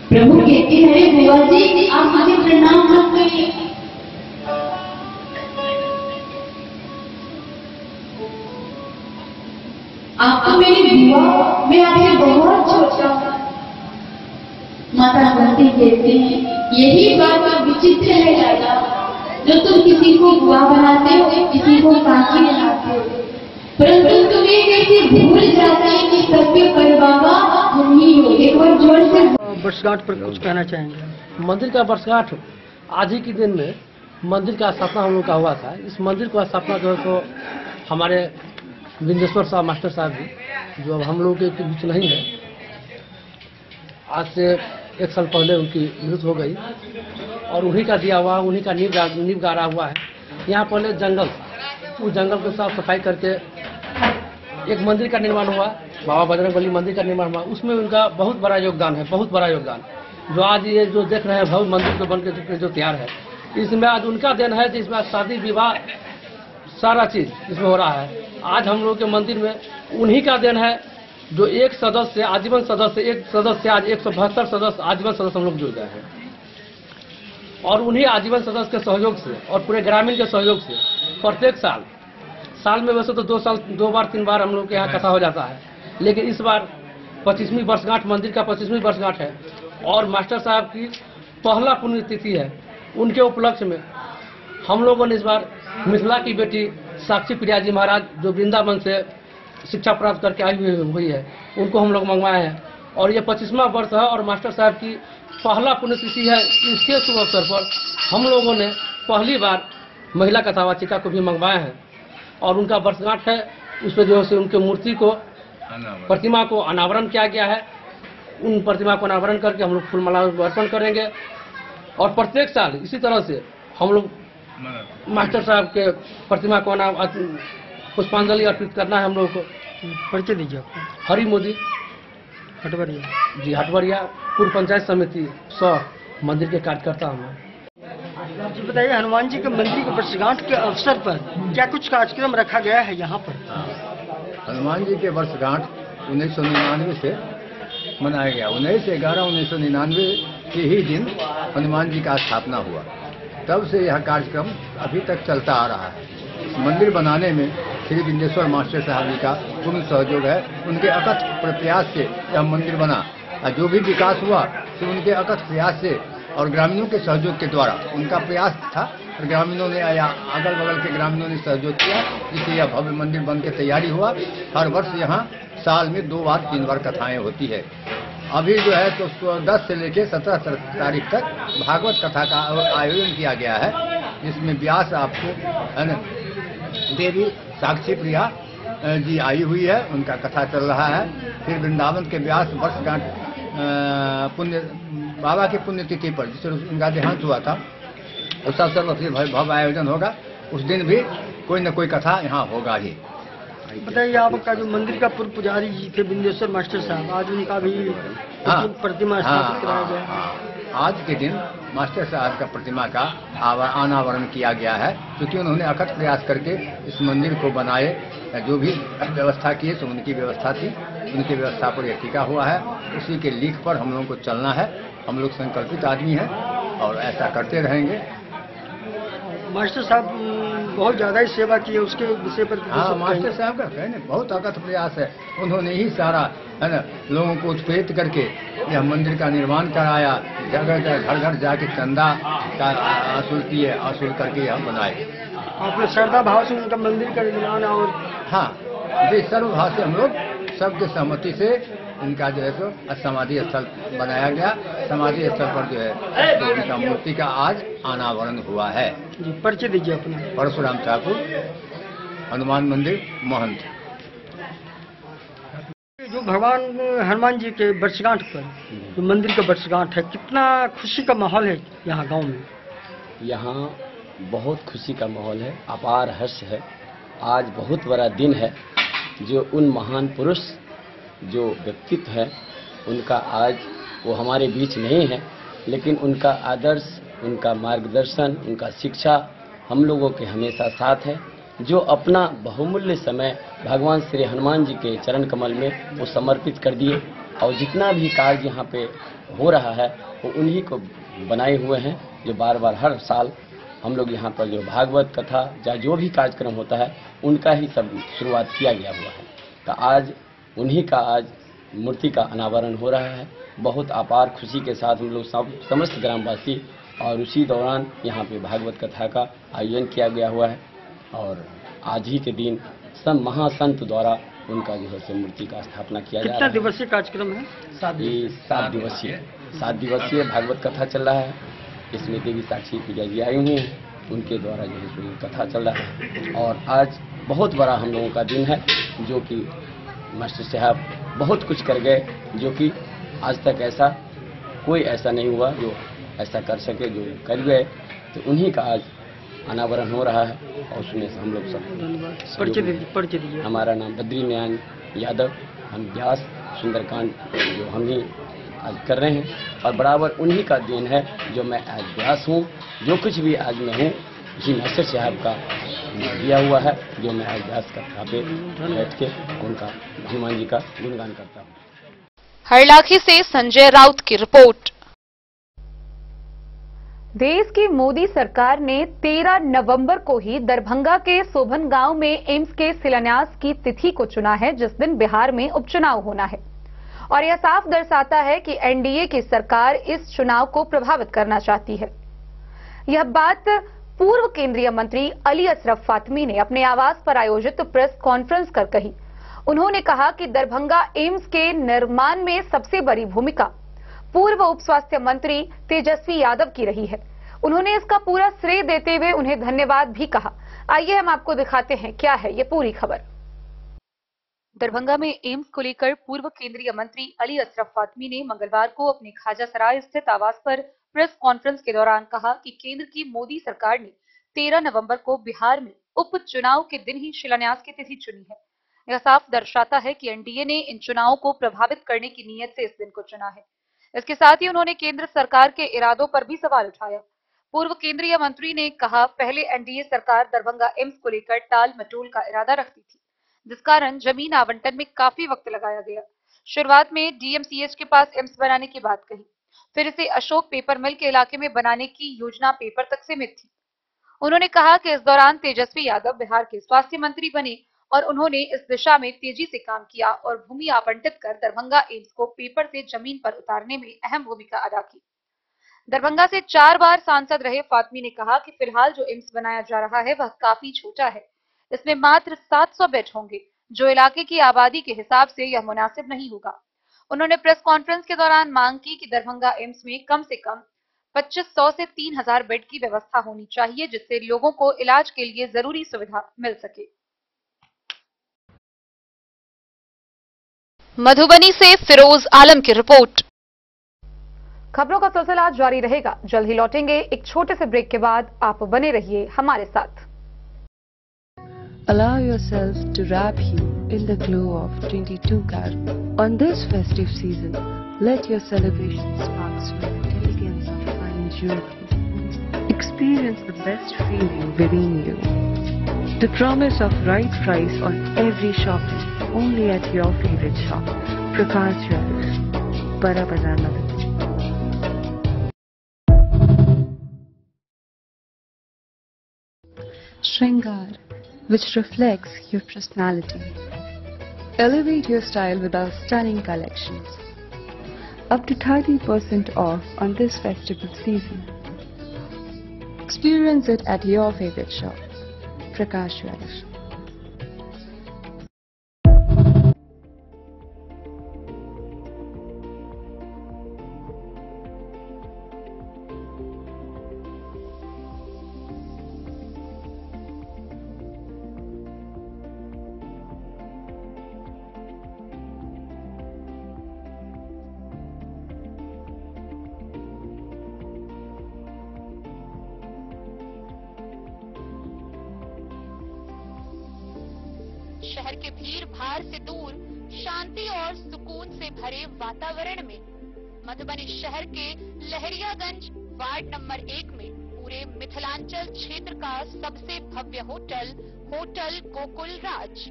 प्रभु कहते हैं, बुआ जी आप मुझे प्रणाम मत करिए। आप तो मेरी बुआ, मैं आपसे बहुत छोटा हूँ। माता कुंती कहती है, यही बात तो विचित्र है दादा, जो तुम किसी को बुआ बनाते हो, किसी को काकी बनाते हो, परंतु तुम ये कैसे भूल जाते हैं कि सबके परबाबा तुम ही हो। एक बार जोर से वर्षगांठ पर कुछ कहना चाहेंगे? मंदिर का वर्षगांठ आज ही के दिन में मंदिर का स्थापना हम लोग का हुआ था। इस मंदिर को स्थापना जो है तो हमारे विंदेश्वर साहब मास्टर साहब जी, जो अब हम लोगों के बीच नहीं है, आज से 1 साल पहले उनकी मृत्यु हो गई और उन्हीं का दिया हुआ, उन्हीं का नींव गाड़ा हुआ है। यहाँ पहले जंगल, उस जंगल को साफ सफाई करके एक मंदिर का निर्माण हुआ, बाबा बजरंगबली मंदिर का निर्माण हुआ। उसमें उनका बहुत बड़ा योगदान है, बहुत बड़ा योगदान। जो आज ये जो देख रहे हैं भव्य मंदिर को बन के जो तैयार है, इसमें आज उनका देन है, जिसमें शादी विवाह सारा चीज इसमें हो रहा है। आज हम लोग के मंदिर में उन्हीं का देन है, जो एक सदस्य आजीवन सदस्य, एक सदस्य आज 172 सदस्य आजीवन सदस्य हम लोग जुड़ गए हैं। और उन्हीं आजीवन सदस्य के सहयोग से और पूरे ग्रामीण के सहयोग से प्रत्येक साल में वैसे तो 2 बार 3 बार हम लोग के यहाँ कथा हो जाता है, लेकिन इस बार 25वीं वर्षगांठ, मंदिर का 25वीं वर्षगांठ है और मास्टर साहब की पहला पुण्यतिथि है। उनके उपलक्ष्य में हम लोगों ने इस बार मिथिला की बेटी साक्षी प्रिया जी महाराज, जो वृंदावन से शिक्षा प्राप्त करके आई हुई है, उनको हम लोग मंगवाए हैं। और ये 25वां वर्ष है और मास्टर साहब की पहला पुण्यतिथि है। इसके शुभ अवसर पर हम लोगों ने पहली बार महिला कथावाचिका को भी मंगवाए हैं और उनका वर्षगांठ है। उसमें जो है उनके मूर्ति को, प्रतिमा को अनावरण किया गया है। उन प्रतिमा को अनावरण करके हम लोग फूलमाला अर्पण करेंगे और प्रत्येक साल इसी तरह से हम लोग मास्टर साहब के प्रतिमा को पुष्पांजलि अर्पित करना है हम लोगों को। परिचय दीजिए आपको। हरि मोदी, हटवरिया जी, हटवरिया पूर्व पंचायत समिति मंदिर के कार्यकर्ता हूँ। जी बताइए, हनुमान जी के मंदिर के वर्षगांठ के अवसर पर क्या कुछ कार्यक्रम रखा गया है यहाँ पर? हनुमान जी के वर्षगांठ 1999 से मनाया गया। 19/11/1999 के ही दिन हनुमान जी का स्थापना हुआ। तब से यह कार्यक्रम अभी तक चलता आ रहा है। इस मंदिर बनाने में श्री विंदेश्वर मास्टर साहब जी का पूर्ण सहयोग है। उनके अकथ प्रयास से यह मंदिर बना। जो भी विकास हुआ तो उनके अकथ प्रयास से और ग्रामीणों के सहयोग के द्वारा उनका प्रयास था और ग्रामीणों ने या अगल बगल के ग्रामीणों ने सहयोग किया, जिससे यह भव्य मंदिर बन के तैयारी हुआ। हर वर्ष यहाँ साल में 2 बार 3 बार कथाएं होती है। अभी जो है तो 10 से लेकर 17 तारीख तक भागवत कथा का आयोजन किया गया है, जिसमें व्यास आपको है न देवी साक्षी प्रिया जी आई हुई है, उनका कथा चल रहा है। फिर वृंदावन के व्यास वर्षगांठ पुण्य बाबा की पुण्यतिथि पर जिससे उनका देहांत हुआ था, उस अवसर पर फिर भव्य आयोजन होगा। उस दिन भी कोई न कोई कथा यहाँ होगा ही। बताइए, आपका जो मंदिर का पूर्व पुजारी जी थे विंदेश्वर मास्टर साहब, आज उनका भी प्रतिमा स्थापित कराया गया। आज के दिन मास्टर साहब का प्रतिमा का अनावरण किया गया है, क्योंकि उन्होंने अकथ प्रयास करके इस मंदिर को बनाए। जो भी व्यवस्था की तो उनकी व्यवस्था थी, उनकी व्यवस्था पर यह टिका हुआ है। उसी के लीक पर हम लोगों को चलना है। हम लोग संकल्पित आदमी हैं और ऐसा करते रहेंगे। मास्टर साहब बहुत ज़्यादा ही सेवा की है, उसके विषय पर हाँ, मास्टर साहब का कहने बहुत अकथ प्रयास है। उन्होंने ही सारा है ना लोगों को उत्प्रेरित करके यह मंदिर का निर्माण कराया। जगह जगह घर घर जाके चंदा का असूल किए, असूल करके यह बनाए। आपने श्रद्धा भाव से उनका मंदिर का निर्माण और हाँ, जिस सर्वभाव से हम लोग सबके सहमति से इनका जो है तो समाधि स्थल बनाया गया। समाधि स्थल पर जो है तो उनका मूर्ति का आज अनावरण हुआ है। जी, परिचय दीजिए अपना। परशुराम ठाकुर, हनुमान मंदिर महंत। जो भगवान हनुमान जी के वर्षगांठ पर जो मंदिर का वर्षगांठ है, कितना खुशी का माहौल है यहाँ गांव में? यहाँ बहुत खुशी का माहौल है, अपार हर्ष है। आज बहुत बड़ा दिन है। जो उन महान पुरुष जो व्यक्तित्व है उनका आज वो हमारे बीच नहीं है, लेकिन उनका आदर्श, उनका मार्गदर्शन, उनका शिक्षा हम लोगों के हमेशा साथ है। जो अपना बहुमूल्य समय भगवान श्री हनुमान जी के चरण कमल में वो समर्पित कर दिए और जितना भी कार्य यहाँ पे हो रहा है वो उन्हीं को बनाए हुए हैं। जो बार बार हर साल हम लोग यहाँ पर जो भागवत कथा या जो भी कार्यक्रम होता है उनका ही सब शुरुआत किया गया हुआ है। तो आज उन्हीं का आज मूर्ति का अनावरण हो रहा है। बहुत अपार खुशी के साथ हम लोग समस्त ग्रामवासी और उसी दौरान यहाँ पे भागवत कथा का आयोजन किया गया हुआ है और आज ही के दिन सब महासंत द्वारा उनका जो है मूर्ति का स्थापना किया जा रहा है। कितना दिवसीय कार्यक्रम है? ये 7 दिवसीय भागवत कथा चल रहा है। इसमें देवी साक्षी पूजा जी आई हुई हैं, उनके द्वारा जो है कथा चल रहा है और आज बहुत बड़ा हम लोगों का दिन है जो कि मास्टर साहब बहुत कुछ कर गए, जो कि आज तक ऐसा कोई ऐसा नहीं हुआ जो ऐसा कर सके, जो कर गए। तो उन्हीं का आज अनावरण हो रहा है और उसमें से हम लोग सब परिचय दीजिए। हमारा नाम बद्रीनारायण यादव, हम व्यास सुंदरकांड जो हम ही आज कर रहे हैं और बराबर उन्हीं का देन है जो मैं आज व्यास हूँ। जो कुछ भी आज मैं हूँ उसी मास्टर साहब का दिया हुआ है, जो मैं आज व्यास कथा पे बैठ के उनका हनुमान जी का गुणगान करता हूँ। हरलाखी से संजय राउत की रिपोर्ट। देश की मोदी सरकार ने 13 नवंबर को ही दरभंगा के सोभन गांव में एम्स के शिलान्यास की तिथि को चुना है, जिस दिन बिहार में उपचुनाव होना है और यह साफ दर्शाता है कि एनडीए की सरकार इस चुनाव को प्रभावित करना चाहती है। यह बात पूर्व केंद्रीय मंत्री अली अशरफ फातमी ने अपने आवास पर आयोजित प्रेस कॉन्फ्रेंस कर कही। उन्होंने कहा कि दरभंगा एम्स के निर्माण में सबसे बड़ी भूमिका पूर्व उप स्वास्थ्य मंत्री तेजस्वी यादव की रही है। उन्होंने इसका पूरा श्रेय देते हुए उन्हें धन्यवाद भी कहा। आइए हम आपको दिखाते हैं क्या है ये पूरी खबर। दरभंगा में एम्स को लेकर पूर्व केंद्रीय मंत्री अली अशरफ फातमी ने मंगलवार को अपने खाजा सराय स्थित आवास पर प्रेस कॉन्फ्रेंस के दौरान कहा कि केंद्र की मोदी सरकार ने 13 नवंबर को बिहार में उपचुनाव के दिन ही शिलान्यास की तिथि चुनी है। यह साफ दर्शाता है कि एनडीए ने इन चुनावों को प्रभावित करने की नीयत से इस दिन को चुना है। इसके साथ ही उन्होंने केंद्र सरकार के इरादों पर भी सवाल उठाया। पूर्व केंद्रीय मंत्री ने कहा, पहले एनडीए सरकार दरभंगा एम्स को लेकर टाल मटोल का इरादा रखती थी, जिस कारण जमीन आवंटन में काफी वक्त लगाया गया। शुरुआत में डीएमसीएच के पास एम्स बनाने की बात कही, फिर इसे अशोक पेपर मिल के इलाके में बनाने की योजना पेपर तक सीमित थी। उन्होंने कहा कि इस दौरान तेजस्वी यादव बिहार के स्वास्थ्य मंत्री बने और उन्होंने इस दिशा में तेजी से काम किया और भूमि आवंटित कर दरभंगा एम्स को पेपर से जमीन पर उतारने में अहम भूमिका अदा की। दरभंगा से 4 बार सांसद रहे फातमी ने कहा कि फिलहाल जो एम्स बनाया जा रहा है वह काफी छोटा है। इसमें मात्र 700 बेड होंगे, जो इलाके की आबादी के हिसाब से यह मुनासिब नहीं होगा। उन्होंने प्रेस कॉन्फ्रेंस के दौरान मांग की कि दरभंगा एम्स में कम से कम 2500 से 3000 बेड की व्यवस्था होनी चाहिए, जिससे लोगों को इलाज के लिए जरूरी सुविधा मिल सके। मधुबनी से फिरोज आलम की रिपोर्ट। खबरों का सिलसिला जारी रहेगा, जल्द ही लौटेंगे एक छोटे से ब्रेक के बाद। आप बने रहिए हमारे साथ। Allow yourself to wrap you in the glow of 22 karat. On this festive season, let your celebration sparks with the elegance of fine jewelry. Experience the best feeling within you. The promise of right price on every shopping, only at your favorite shop, Prakash Jewellers, Bara Bazaar, Nagar. Shringar, which reflects your personality. Elevate your style with our stunning collections. Up to 30% off on this festival season. Experience it at your favorite shop, Prakash Jewellers. शहर के भीड़ भाड़ से दूर शांति और सुकून से भरे वातावरण में मधुबनी शहर के लहरियागंज वार्ड नंबर 1 में पूरे मिथिलांचल क्षेत्र का सबसे भव्य होटल होटल गोकुल राज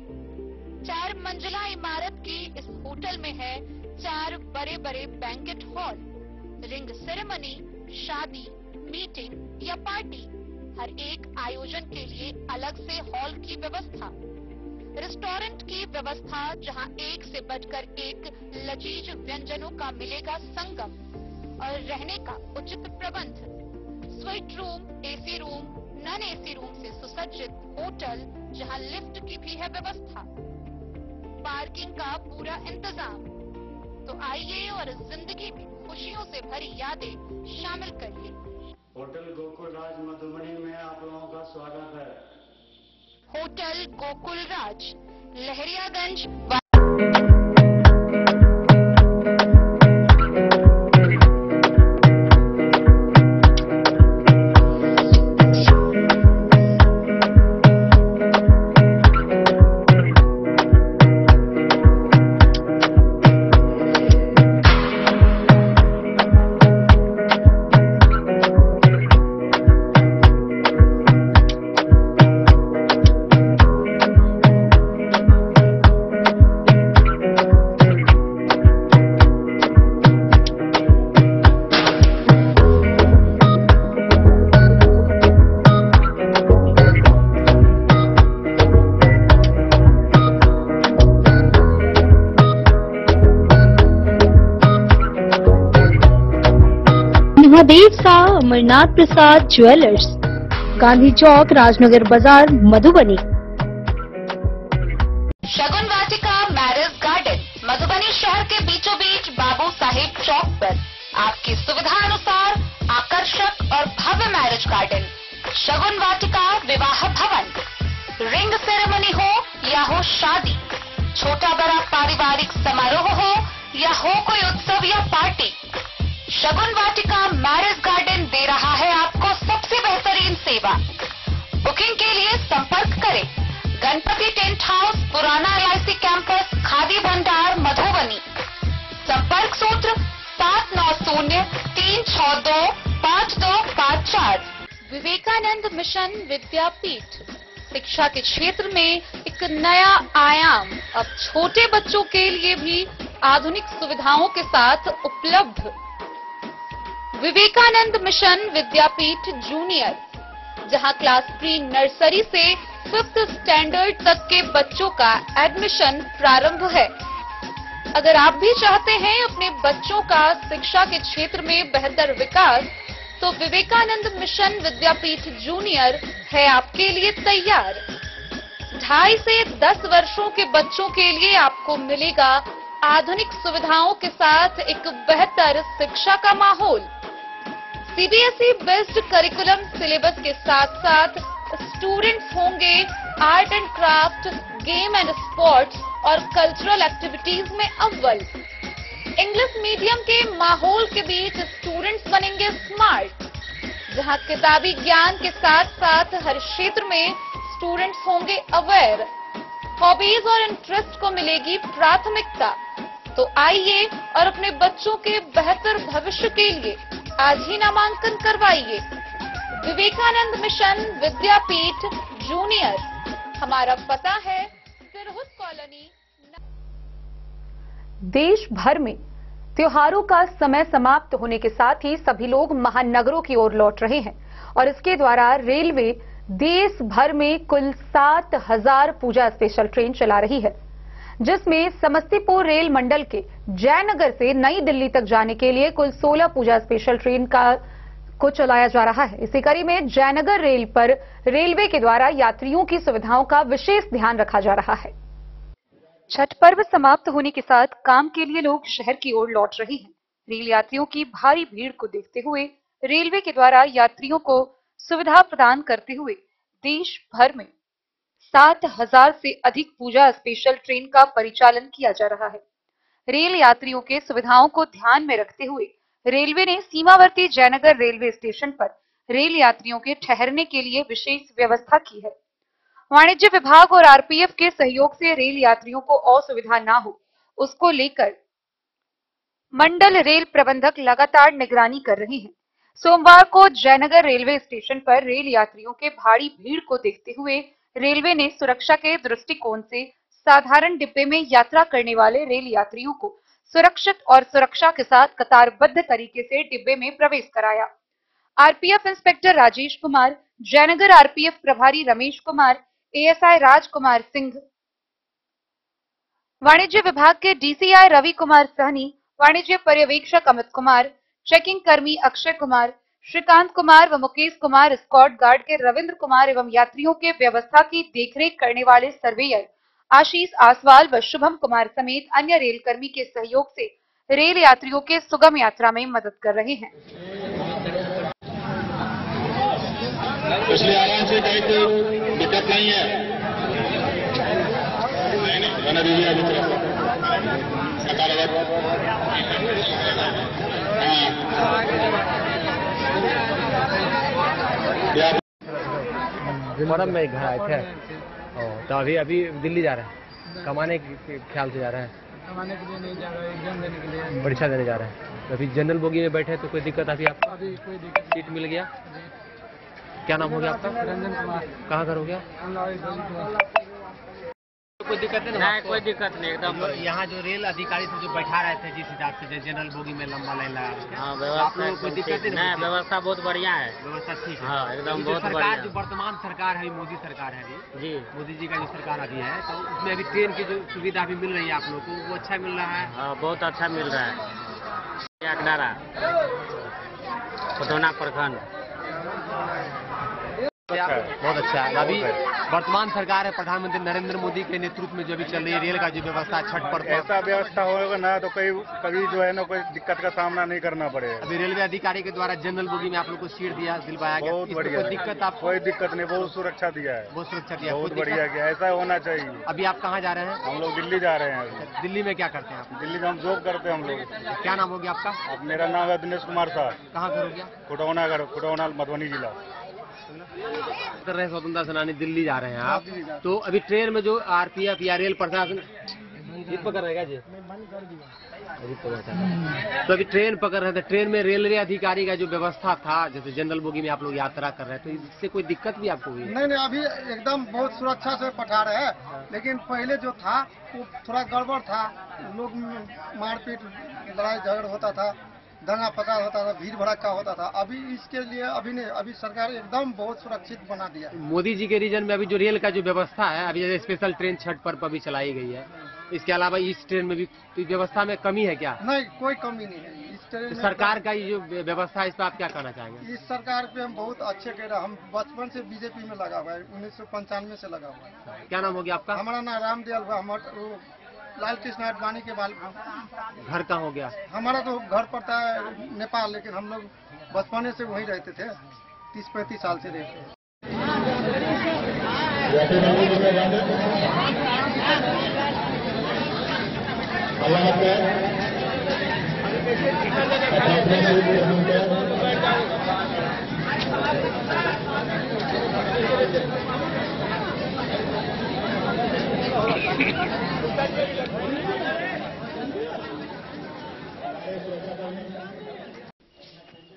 4 मंजिला इमारत की इस होटल में है 4 बड़े बड़े बैंकेट हॉल, रिंग सेरेमनी, शादी, मीटिंग या पार्टी, हर एक आयोजन के लिए अलग से हॉल की व्यवस्था। रेस्टोरेंट की व्यवस्था, जहां एक से बढ़कर एक लजीज व्यंजनों का मिलेगा संगम, और रहने का उचित प्रबंध, suite room, AC room, non AC room से सुसज्जित होटल जहां लिफ्ट की भी है व्यवस्था, पार्किंग का पूरा इंतजाम। तो आइए और जिंदगी में खुशियों से भरी यादें शामिल करिए। होटल गोकुल राज मधुबनी में आप लोगों का स्वागत है। होटल गोकुल राज, लहरियागंज। महादेव शाह अमरनाथ प्रसाद ज्वेलर्स, गांधी चौक, राजनगर बाजार, मधुबनी। शगुन वाटिका मैरिज गार्डन, मधुबनी शहर के बीचों बीच बाबू साहेब चौक पर आपकी सुविधा अनुसार आकर्षक और भव्य मैरिज गार्डन। शगुन वाटिका विवाह भवन, रिंग सेरेमनी हो या हो शादी, छोटा बड़ा पारिवारिक समारोह हो या हो कोई उत्सव या पार्टी, शगुन वाटिका मैरिज गार्डन दे रहा है आपको सबसे बेहतरीन सेवा। बुकिंग के लिए संपर्क करें गणपति टेंट हाउस, पुराना LIC कैंपस, खादी भंडार, मधुबनी। संपर्क सूत्र 7903625254। विवेकानंद मिशन विद्यापीठ, शिक्षा के क्षेत्र में एक नया आयाम, अब छोटे बच्चों के लिए भी आधुनिक सुविधाओं के साथ उपलब्ध। विवेकानंद मिशन विद्यापीठ जूनियर, जहां क्लास प्री नर्सरी से 5th स्टैंडर्ड तक के बच्चों का एडमिशन प्रारंभ है। अगर आप भी चाहते हैं अपने बच्चों का शिक्षा के क्षेत्र में बेहतर विकास, तो विवेकानंद मिशन विद्यापीठ जूनियर है आपके लिए तैयार। 2.5 से 10 वर्षों के बच्चों के लिए आपको मिलेगा आधुनिक सुविधाओं के साथ एक बेहतर शिक्षा का माहौल। CBSE बेस्ड करिकुलम सिलेबस के साथ साथ स्टूडेंट्स होंगे art and craft, game and sports और कल्चरल एक्टिविटीज में अव्वल। इंग्लिश मीडियम के माहौल के बीच स्टूडेंट्स बनेंगे स्मार्ट, जहां किताबी ज्ञान के साथ साथ हर क्षेत्र में स्टूडेंट्स होंगे अवेयर। हॉबीज और इंटरेस्ट को मिलेगी प्राथमिकता। तो आइए और अपने बच्चों के बेहतर भविष्य के लिए आज ही नामांकन करवाइए। विवेकानंद मिशन विद्यापीठ जूनियर, हमारा पता है सिरहुत कॉलोनी। देश भर में त्योहारों का समय समाप्त होने के साथ ही सभी लोग महानगरों की ओर लौट रहे हैं और इसके द्वारा रेलवे देश भर में कुल 7,000 पूजा स्पेशल ट्रेन चला रही है, जिसमें समस्तीपुर रेल मंडल के जयनगर से नई दिल्ली तक जाने के लिए कुल 16 पूजा स्पेशल ट्रेन को चलाया जा रहा है। इसी कड़ी में जयनगर रेल पर रेलवे के द्वारा यात्रियों की सुविधाओं का विशेष ध्यान रखा जा रहा है। छठ पर्व समाप्त होने के साथ काम के लिए लोग शहर की ओर लौट रहे हैं। रेल यात्रियों की भारी भीड़ को देखते हुए रेलवे के द्वारा यात्रियों को सुविधा प्रदान करते हुए देश भर में 7,000 से अधिक पूजा स्पेशल ट्रेन का परिचालन किया जा रहा है। रेल यात्रियों के सुविधाओं को ध्यान में रखते हुए रेलवे ने सीमावर्ती जयनगर रेलवे स्टेशन पर रेल यात्रियों के ठहरने के लिए विशेष व्यवस्था की है। वाणिज्य विभाग और आरपीएफ के सहयोग से रेल यात्रियों को असुविधा ना हो, उसको लेकर मंडल रेल प्रबंधक लगातार निगरानी कर रहे हैं। सोमवार को जयनगर रेलवे स्टेशन पर रेल यात्रियों के भारी भीड़ को देखते हुए रेलवे ने सुरक्षा के दृष्टिकोण से साधारण डिब्बे में यात्रा करने वाले रेल यात्रियों को सुरक्षित और सुरक्षा के साथ कतारबद्ध तरीके से डिब्बे में प्रवेश कराया। RPF inspector Rajesh Kumar, Jaynagar RPF प्रभारी रमेश कुमार, एएसआई राजकुमार सिंह, वाणिज्य विभाग के DCI रवि कुमार सहनी, वाणिज्य पर्यवेक्षक अमित कुमार, चेकिंग कर्मी अक्षय कुमार, श्रीकांत कुमार व मुकेश कुमार, स्कॉट गार्ड के रविंद्र कुमार एवं यात्रियों के व्यवस्था की देखरेख करने वाले सर्वेयर आशीष आसवाल व शुभम कुमार समेत अन्य रेल कर्मी के सहयोग से रेल यात्रियों के सुगम यात्रा में मदद कर रहे हैं। इसलिए आराम से कहीं कोई दिक्कत नहीं है। मुहर्रम में घर आए थे तो अभी दिल्ली जा रहे हैं, कमाने के ख्याल से जा रहे हैं। कमाने के लिए नहीं जा रहे हैं, एग्जाम देने के लिए। परीक्षा देने जा रहे हैं। तो अभी जनरल बोगी में बैठे तो कोई दिक्कत अभी आपको? अभी कोई दिक्कत। सीट मिल गया? क्या नाम हो गया आपका? रंजन कुमार। कहाँ घर हो गया? कोई दिक्कत नहीं? नहीं, कोई दिक्कत नहीं, एकदम। यहाँ जो रेल अधिकारी से जो बैठा रहे थे जिस हिसाब से जनरल बोगी में लंबा लाइन लगा, हाँ व्यवस्था कोई दिक्कत नहीं? व्यवस्था बहुत बढ़िया है। व्यवस्था ठीक है। हाँ एकदम बहुत सरकार बढ़िया। जो वर्तमान सरकार है, मोदी सरकार है अभी जी, मोदी जी का जो सरकार अभी है, तो उसमें अभी ट्रेन की जो सुविधा अभी मिल रही है आप लोग को, वो अच्छा मिल रहा है? हाँ बहुत अच्छा मिल रहा है। अगडारा पटौना प्रखंड बहुत अच्छा है। अभी वर्तमान सरकार है प्रधानमंत्री नरेंद्र मोदी के नेतृत्व में जो अभी चल रही है रेल का जो व्यवस्था छठ पर, ऐसा व्यवस्था होगा ना तो कभी जो है ना कोई दिक्कत का सामना नहीं करना पड़ेगा। अभी रेलवे अधिकारी के द्वारा जनरल बोगी में आप लोग को सीट दिलवाया गया, बहुत बढ़िया। कोई दिक्कत आप? कोई दिक्कत नहीं, बहुत सुरक्षा दिया है। बहुत सुरक्षा दिया, बहुत बढ़िया किया, ऐसा होना चाहिए। अभी आप कहाँ जा रहे हैं? हम लोग दिल्ली जा रहे हैं। दिल्ली में क्या करते हैं आप? दिल्ली में हम जॉब करते हैं हम लोग। क्या नाम हो गया आपका? मेरा नाम है दिनेश कुमार साहब। कहाँ घर हो गया? खुटौना मधुबनी जिला कर रहे हैं। स्वतंत्रता सेनानी दिल्ली जा रहे हैं आप, तो अभी ट्रेन में जो RPF या रेल प्रशासन पकड़ रहेगा जी, तो अभी ट्रेन पकड़ रहे थे, ट्रेन में रेलवे अधिकारी का जो व्यवस्था था, जैसे जनरल बोगी में आप लोग यात्रा कर रहे हैं, तो इससे कोई दिक्कत भी आपको हुई? नहीं, अभी एकदम बहुत सुरक्षा से पठा रहे हैं, लेकिन पहले जो था वो थोड़ा गड़बड़ था, लोग मारपीट लड़ाई झगड़ होता था, दंगा फसाद होता था, भीड़ भड़का होता था। अभी इसके लिए अभी सरकार एकदम बहुत सुरक्षित बना दिया। मोदी जी के रीजन में अभी जो रेल का जो व्यवस्था है, अभी जैसे स्पेशल ट्रेन छठ पर्व पर भी चलाई गई है, इसके अलावा इस ट्रेन में भी व्यवस्था में कमी है क्या? नहीं, कोई कमी नहीं है इस ट्रेन में। सरकार का ये जो व्यवस्था है, इस पर आप क्या कहना चाहेंगे? इस सरकार पे हम बहुत अच्छे कह रहे हैं। हम बचपन से बीजेपी में लगा हुआ है, 1995 से लगा हुआ है। क्या नाम हो गया आपका? हमारा नाम रामदयाल, लाल कृष्ण आडवाणी के बाल। घर कहाँ हो गया? हमारा तो घर पड़ता है नेपाल, लेकिन हम लोग बचपने से वहीं रहते थे, 30-35 साल से रहते हैं।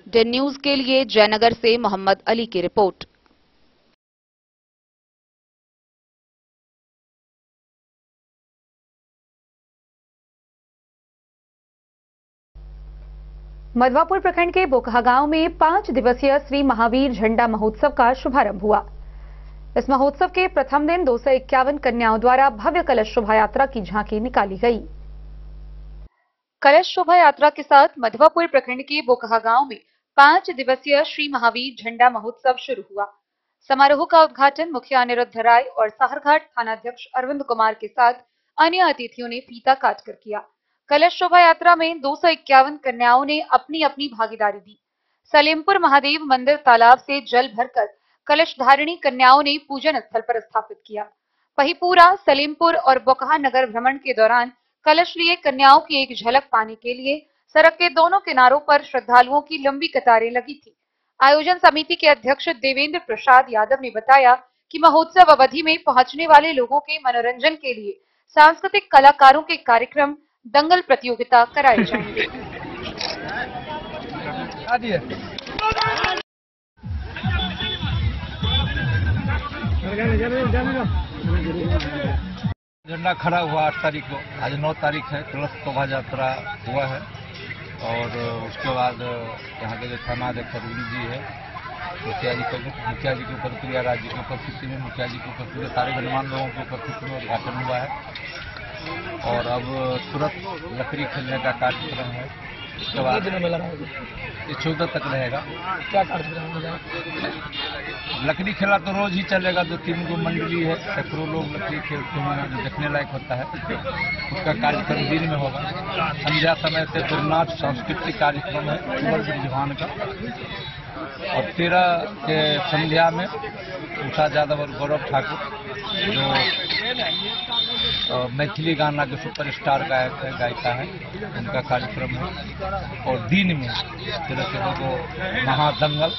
डेन न्यूज के लिए जयनगर से मोहम्मद अली की रिपोर्ट। मधवापुर प्रखंड के बोकहा गांव में 5 दिवसीय श्री महावीर झंडा महोत्सव का शुभारंभ हुआ। इस महोत्सव के प्रथम दिन 251 कन्याओं द्वारा भव्य कलश शोभा यात्रा की झांकी निकाली गई। कलश शोभा यात्रा के साथ मधवापुर प्रखंड के बोकहा गांव में 5 दिवसीय श्री महावीर झंडा महोत्सव शुरू हुआ। समारोह का उद्घाटन मुखिया अनिरुद्ध राय और साहरघाट थानाध्यक्ष अरविंद कुमार के साथ अन्य अतिथियों ने फीता काटकर किया। कलश शोभा यात्रा में 251 कन्याओं ने अपनी अपनी भागीदारी दी। सलेमपुर महादेव मंदिर तालाब से जल भरकर कलश धारिणी कन्याओं ने पूजन स्थल पर स्थापित किया। वहीं पूरा सलेमपुर और बोकहा नगर भ्रमण के दौरान कलश लिए कन्याओं की एक झलक पाने के लिए सड़क के दोनों किनारों पर श्रद्धालुओं की लंबी कतारें लगी थी। आयोजन समिति के अध्यक्ष देवेंद्र प्रसाद यादव ने बताया कि महोत्सव अवधि में पहुंचने वाले लोगों के मनोरंजन के लिए सांस्कृतिक कलाकारों के कार्यक्रम, दंगल प्रतियोगिता कराए जाएंगे। झंडा खड़ा हुआ 8 तारीख को, आज 9 तारीख है। कलश शोभा यात्रा हुआ है और उसके बाद यहाँ के जो थानाध्यक्ष अरविंद जी है, मुखिया जी के उपस्थिति, राज्य की उपस्थिति में, मुखिया जी की उपस्थिति, सारे गणमान्य लोगों की उपस्थिति में उद्घाटन हुआ है और अब तुरंत लकड़ी खेलने का कार्यक्रम है। उसके बाद ये 14 तक रहेगा। क्या कार्यक्रम होगा? लकड़ी खेला तो रोज ही चलेगा, 2-3 गो मंडली है, सैकड़ों लोग लकड़ी खेलते हैं, जो देखने लायक होता है। उसका कार्यक्रम दिन में होगा। संध्या समय से फिर नाच सांस्कृतिक कार्यक्रम है कुंवर ब्रिजभान का। और 13 के संध्या में उषा यादव और गौरव ठाकुर जो मैथिली गाना के सुपरस्टार गायक है, गायिका है, उनका कार्यक्रम है। और दिन में 13 से 2 महादंगल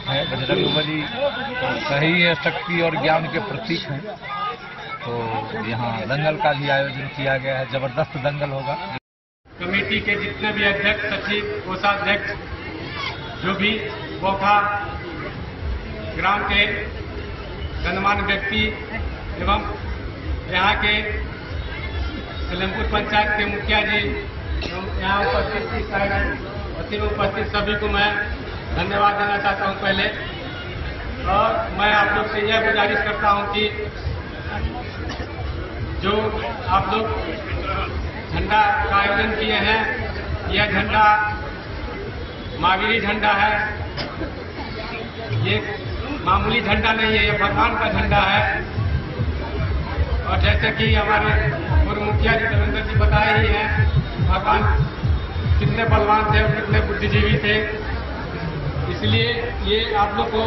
है। बजरंगबली तो सही है, शक्ति और ज्ञान के प्रतीक हैं। तो यहाँ दंगल का भी आयोजन किया गया है, जबरदस्त दंगल होगा। कमेटी के जितने भी अध्यक्ष, सचिव, कोषाध्यक्ष, जो भी बोखा ग्राम के गणमान्य व्यक्ति एवं यहाँ के सलेमपुर पंचायत के मुखिया जी एवं यहाँ उपस्थित सभी को मैं धन्यवाद देना चाहता हूँ पहले। और मैं आप लोग से यह गुजारिश करता हूँ कि जो आप लोग झंडा का आयोजन किए हैं, यह झंडा महावीरी झंडा है। ये मामूली झंडा नहीं है, ये भगवान का झंडा है। और जैसे कि हमारे पूर्व मुखिया जी देवेंद्र जी बताए ही हैं, भगवान कितने बलवान थे और कितने बुद्धिजीवी थे। इसलिए ये आप लोग को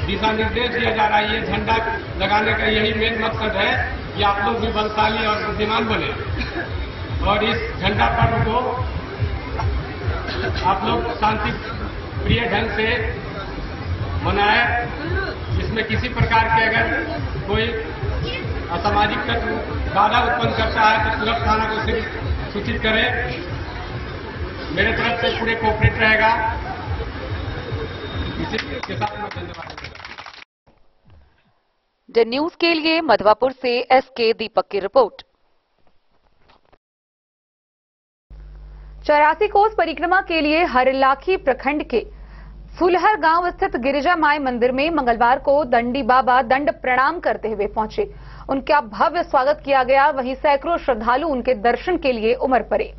दिशा निर्देश दिया जा रहा है। ये झंडा लगाने का यही मेन मकसद है कि आप लोग भी बलशाली और बुद्धिमान बने और इस झंडा पर्व को आप लोग शांति प्रिय ढंग से मनाए। इसमें किसी प्रकार के अगर कोई असामाजिक तत्व बाधा उत्पन्न करता है तो तुरंत थाना को सूचित करें। मेरे तरफ से पूरे कोऑपरेट रहेगा। इसी के साथ मैं धन्यवाद देता हूं। द न्यूज के लिए मधवापुर से एसके दीपक की रिपोर्ट। 84 कोस परिक्रमा के लिए हरलाखी प्रखंड के फुलहर गांव स्थित गिरिजा माई मंदिर में मंगलवार को दंडी बाबा दंड प्रणाम करते हुए पहुंचे। उनका भव्य स्वागत किया गया। वहीं सैकड़ों श्रद्धालु उनके दर्शन के लिए उमड़ पड़े।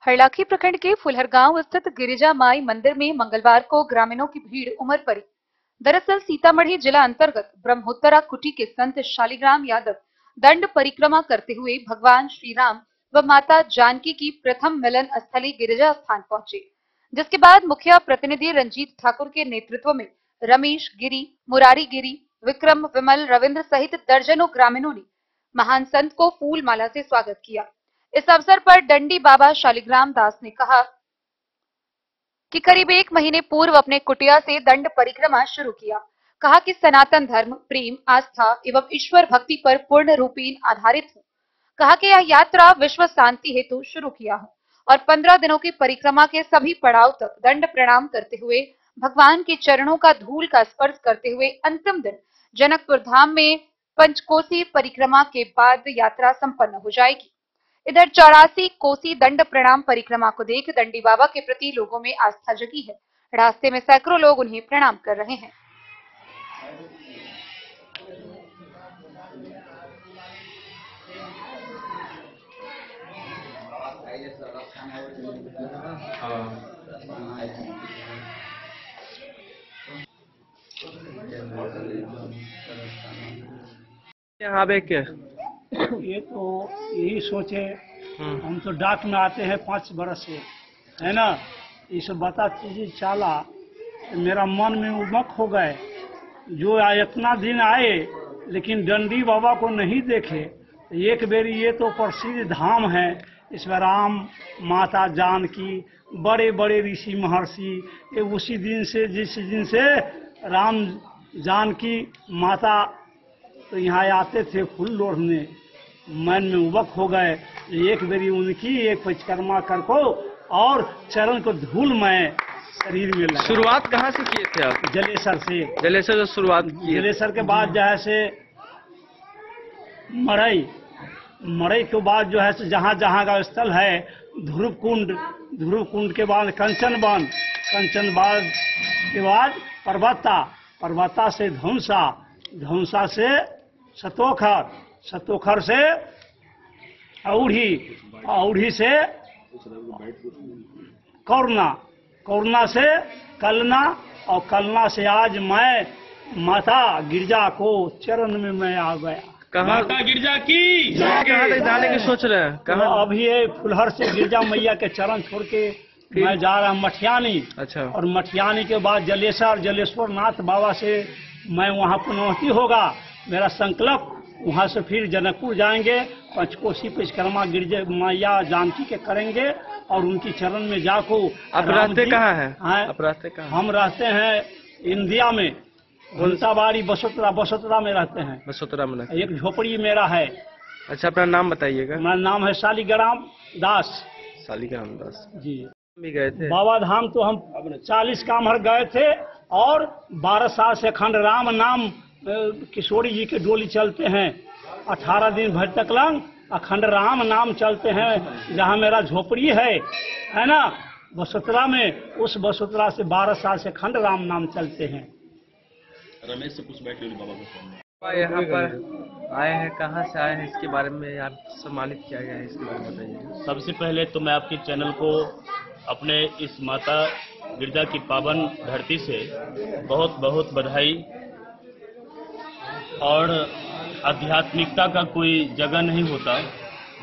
हरलाखी प्रखंड के फुलहर गांव स्थित गिरिजा माई मंदिर में मंगलवार को ग्रामीणों की भीड़ उमड़ पड़ी। दरअसल सीतामढ़ी जिला अंतर्गत ब्रह्मोत्तरा कुटी के संत शालिग्राम यादव दंड परिक्रमा करते हुए भगवान श्री राम व माता जानकी की प्रथम मिलन स्थली गिरिजा स्थान पहुंचे, जिसके बाद मुखिया प्रतिनिधि रंजीत ठाकुर के नेतृत्व में रमेश गिरी, मुरारी गिरी, विक्रम, विमल, रविंद्र सहित दर्जनों ग्रामीणों ने महान संत को फूल माला से स्वागत किया। इस अवसर पर दंडी बाबा शालिग्राम दास ने कहा कि करीब 1 महीने पूर्व अपने कुटिया से दंड परिक्रमा शुरू किया। कहा कि सनातन धर्म प्रेम, आस्था एवं ईश्वर भक्ति पर पूर्ण रूपेण आधारित है। कहा कि यह यात्रा विश्व शांति हेतु शुरू किया हूं और 15 दिनों की परिक्रमा के सभी पड़ाव तक दंड प्रणाम करते हुए भगवान के चरणों का धूल का स्पर्श करते हुए अंतिम दिन जनकपुर धाम में पंचकोसी परिक्रमा के बाद यात्रा संपन्न हो जाएगी। इधर 84 कोसी दंड प्रणाम परिक्रमा को देख दंडी बाबा के प्रति लोगों में आस्था जगी है। रास्ते में सैकड़ों लोग उन्हें प्रणाम कर रहे हैं। यहाँ आवे के ये तो यही सोचे, हम तो डाक में आते हैं 5 बरस से, है ना। ये सब बता चीजें चाला, मेरा मन में उमक हो गए। जो इतना दिन आए लेकिन दंडी बाबा को नहीं देखे। एक बेरी ये तो प्रसिद्ध धाम है, इसमें राम, माता जानकी, बड़े बड़े ऋषि महर्षि, ये उसी दिन से जिस दिन से राम जानकी माता तो यहाँ आते थे फूल लोढ़ने, मन में उबक हो गए। एक बेरी उनकी एक परिक्रमा करको और चरण को धूल में शरीर में लगा। शुरुआत कहाँ से किए थे आप? जलेसर से। जलेसर से शुरुआत की? जलेसर के बाद जो है से मड़ई के बाद जो है से जहाँ जहाँ का स्थल है ध्रुव कुंड के बाद कंचन बांध के बाद पर्वता से धौंसा से सतोखर से औढ़ी, औढ़ी से कौरना, कौरना से कलना, और कलना से आज मैं माता गिरजा को चरण में मैं आ गया। कहाँ माता गिरजा की कहाँ तक जाने की सोच रहे हैं? कहाँ? अभी ये फुलहर से गिरजा मैया के चरण छोड़ के मैं जा रहा हूँ मठियानी। अच्छा। और मठियानी के बाद जलेश्वर नाथ बाबा से मैं वहाँ पुनौती होगा मेरा संकल्प। वहाँ से फिर जनकपुर जाएंगे, पंचकोशी परिक्रमा गिरजा मैया जानकी के करेंगे और उनकी चरण में जाको। आप रहते कहाँ हैं? आप रहते कहाँ? हम रहते हैं इंडिया में, घुलसाबाड़ी बसोतरा में रहते हैं। बसोतरा में एक झोपड़ी मेरा है। अच्छा, अपना नाम बताइएगा। मेरा नाम है शालिग्राम दास। शालिग्राम दास जी। भी गए थे बाबा धाम तो हम 40 कामहर गए थे और 12 साल से अखंड राम नाम किशोरी जी के डोली चलते हैं। 18 दिन भर तक लंग अखंड राम नाम चलते हैं। जहाँ मेरा झोपड़ी है ना बसोतरा में, उस बसोतरा से 12 साल से अखंड राम नाम चलते हैं। रमेश से कुछ बैठ बाबा को। यहाँ पर आए हैं, कहाँ से आए हैं, इसके बारे में आप सम्मानित किया गया है, इसके बारे में बताइए। सबसे पहले तो मैं आपके चैनल को अपने इस माता गिरजा की पावन धरती से बहुत बहुत बधाई। और आध्यात्मिकता का कोई जगह नहीं होता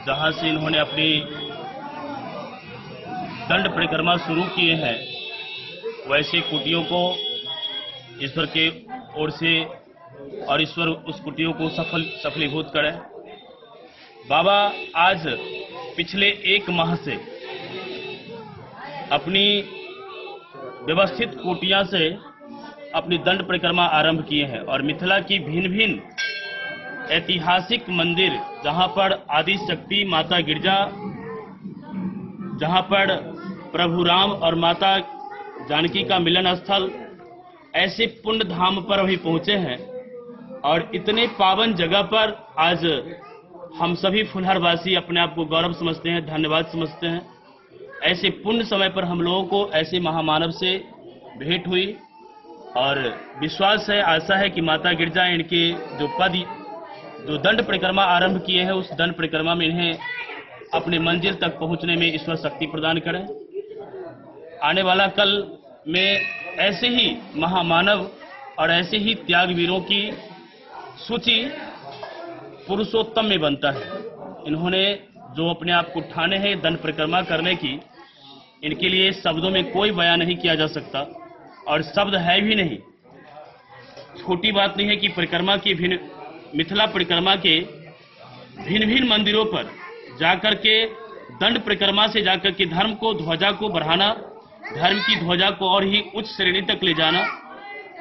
जहाँ से इन्होंने अपनी दंड परिक्रमा शुरू किए हैं, वैसे कुटियों को ईश्वर के ओर से और ईश्वर उस कुटियों को सफलीभूत करे। बाबा आज पिछले 1 माह से अपनी व्यवस्थित कुटिया से अपनी दंड परिक्रमा आरंभ किए हैं और मिथिला की भिन्न भिन्न ऐतिहासिक मंदिर, जहां पर आदि शक्ति माता गिरजा, जहां पर प्रभु राम और माता जानकी का मिलन स्थल, ऐसे पुण्य धाम पर अभी पहुंचे हैं। और इतने पावन जगह पर आज हम सभी फुलहरवासी अपने आप को गौरव समझते हैं, धन्यवाद समझते हैं। ऐसे पुण्य समय पर हम लोगों को ऐसे महामानव से भेंट हुई और विश्वास है, आशा है कि माता गिरजा इनके जो दंड परिक्रमा आरंभ किए हैं, उस दंड परिक्रमा में इन्हें अपने मंजिल तक पहुंचने में ईश्वर शक्ति प्रदान करें। आने वाला कल में ऐसे ही महामानव और ऐसे ही त्यागवीरों की सूची पुरुषोत्तम में बनता है। इन्होंने जो अपने आप को ठाने हैं दंड परिक्रमा करने की, इनके लिए शब्दों में कोई बयान नहीं किया जा सकता और शब्द है भी नहीं। छोटी बात नहीं है कि परिक्रमा की मिथिला परिक्रमा के भिन्न भिन्न मंदिरों पर जाकर के दंड परिक्रमा से जाकर के धर्म को, ध्वजा को बढ़ाना, धर्म की ध्वजा को और ही उच्च श्रेणी तक ले जाना।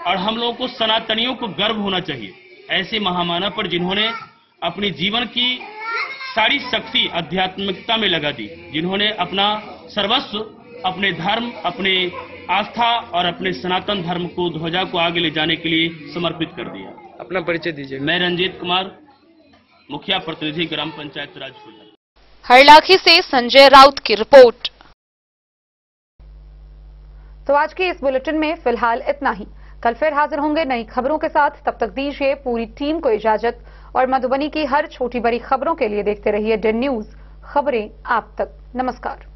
और हम लोगों को सनातनियों को गर्व होना चाहिए ऐसे महामानव पर, जिन्होंने अपनी जीवन की सारी शक्ति आध्यात्मिकता में लगा दी, जिन्होंने अपना सर्वस्व अपने धर्म, अपने आस्था और अपने सनातन धर्म को, ध्वजा को आगे ले जाने के लिए समर्पित कर दिया। अपना परिचय दीजिए। मैं रंजीत कुमार, मुखिया प्रतिनिधि ग्राम पंचायत राजपुर। हरलाखी से संजय राउत की रिपोर्ट। तो आज के इस बुलेटिन में फिलहाल इतना ही। कल फिर हाजिर होंगे नई खबरों के साथ। तब तक दीजिए पूरी टीम को इजाजत और मधुबनी की हर छोटी बड़ी खबरों के लिए देखते रहिए DEN न्यूज, खबरें आप तक। नमस्कार।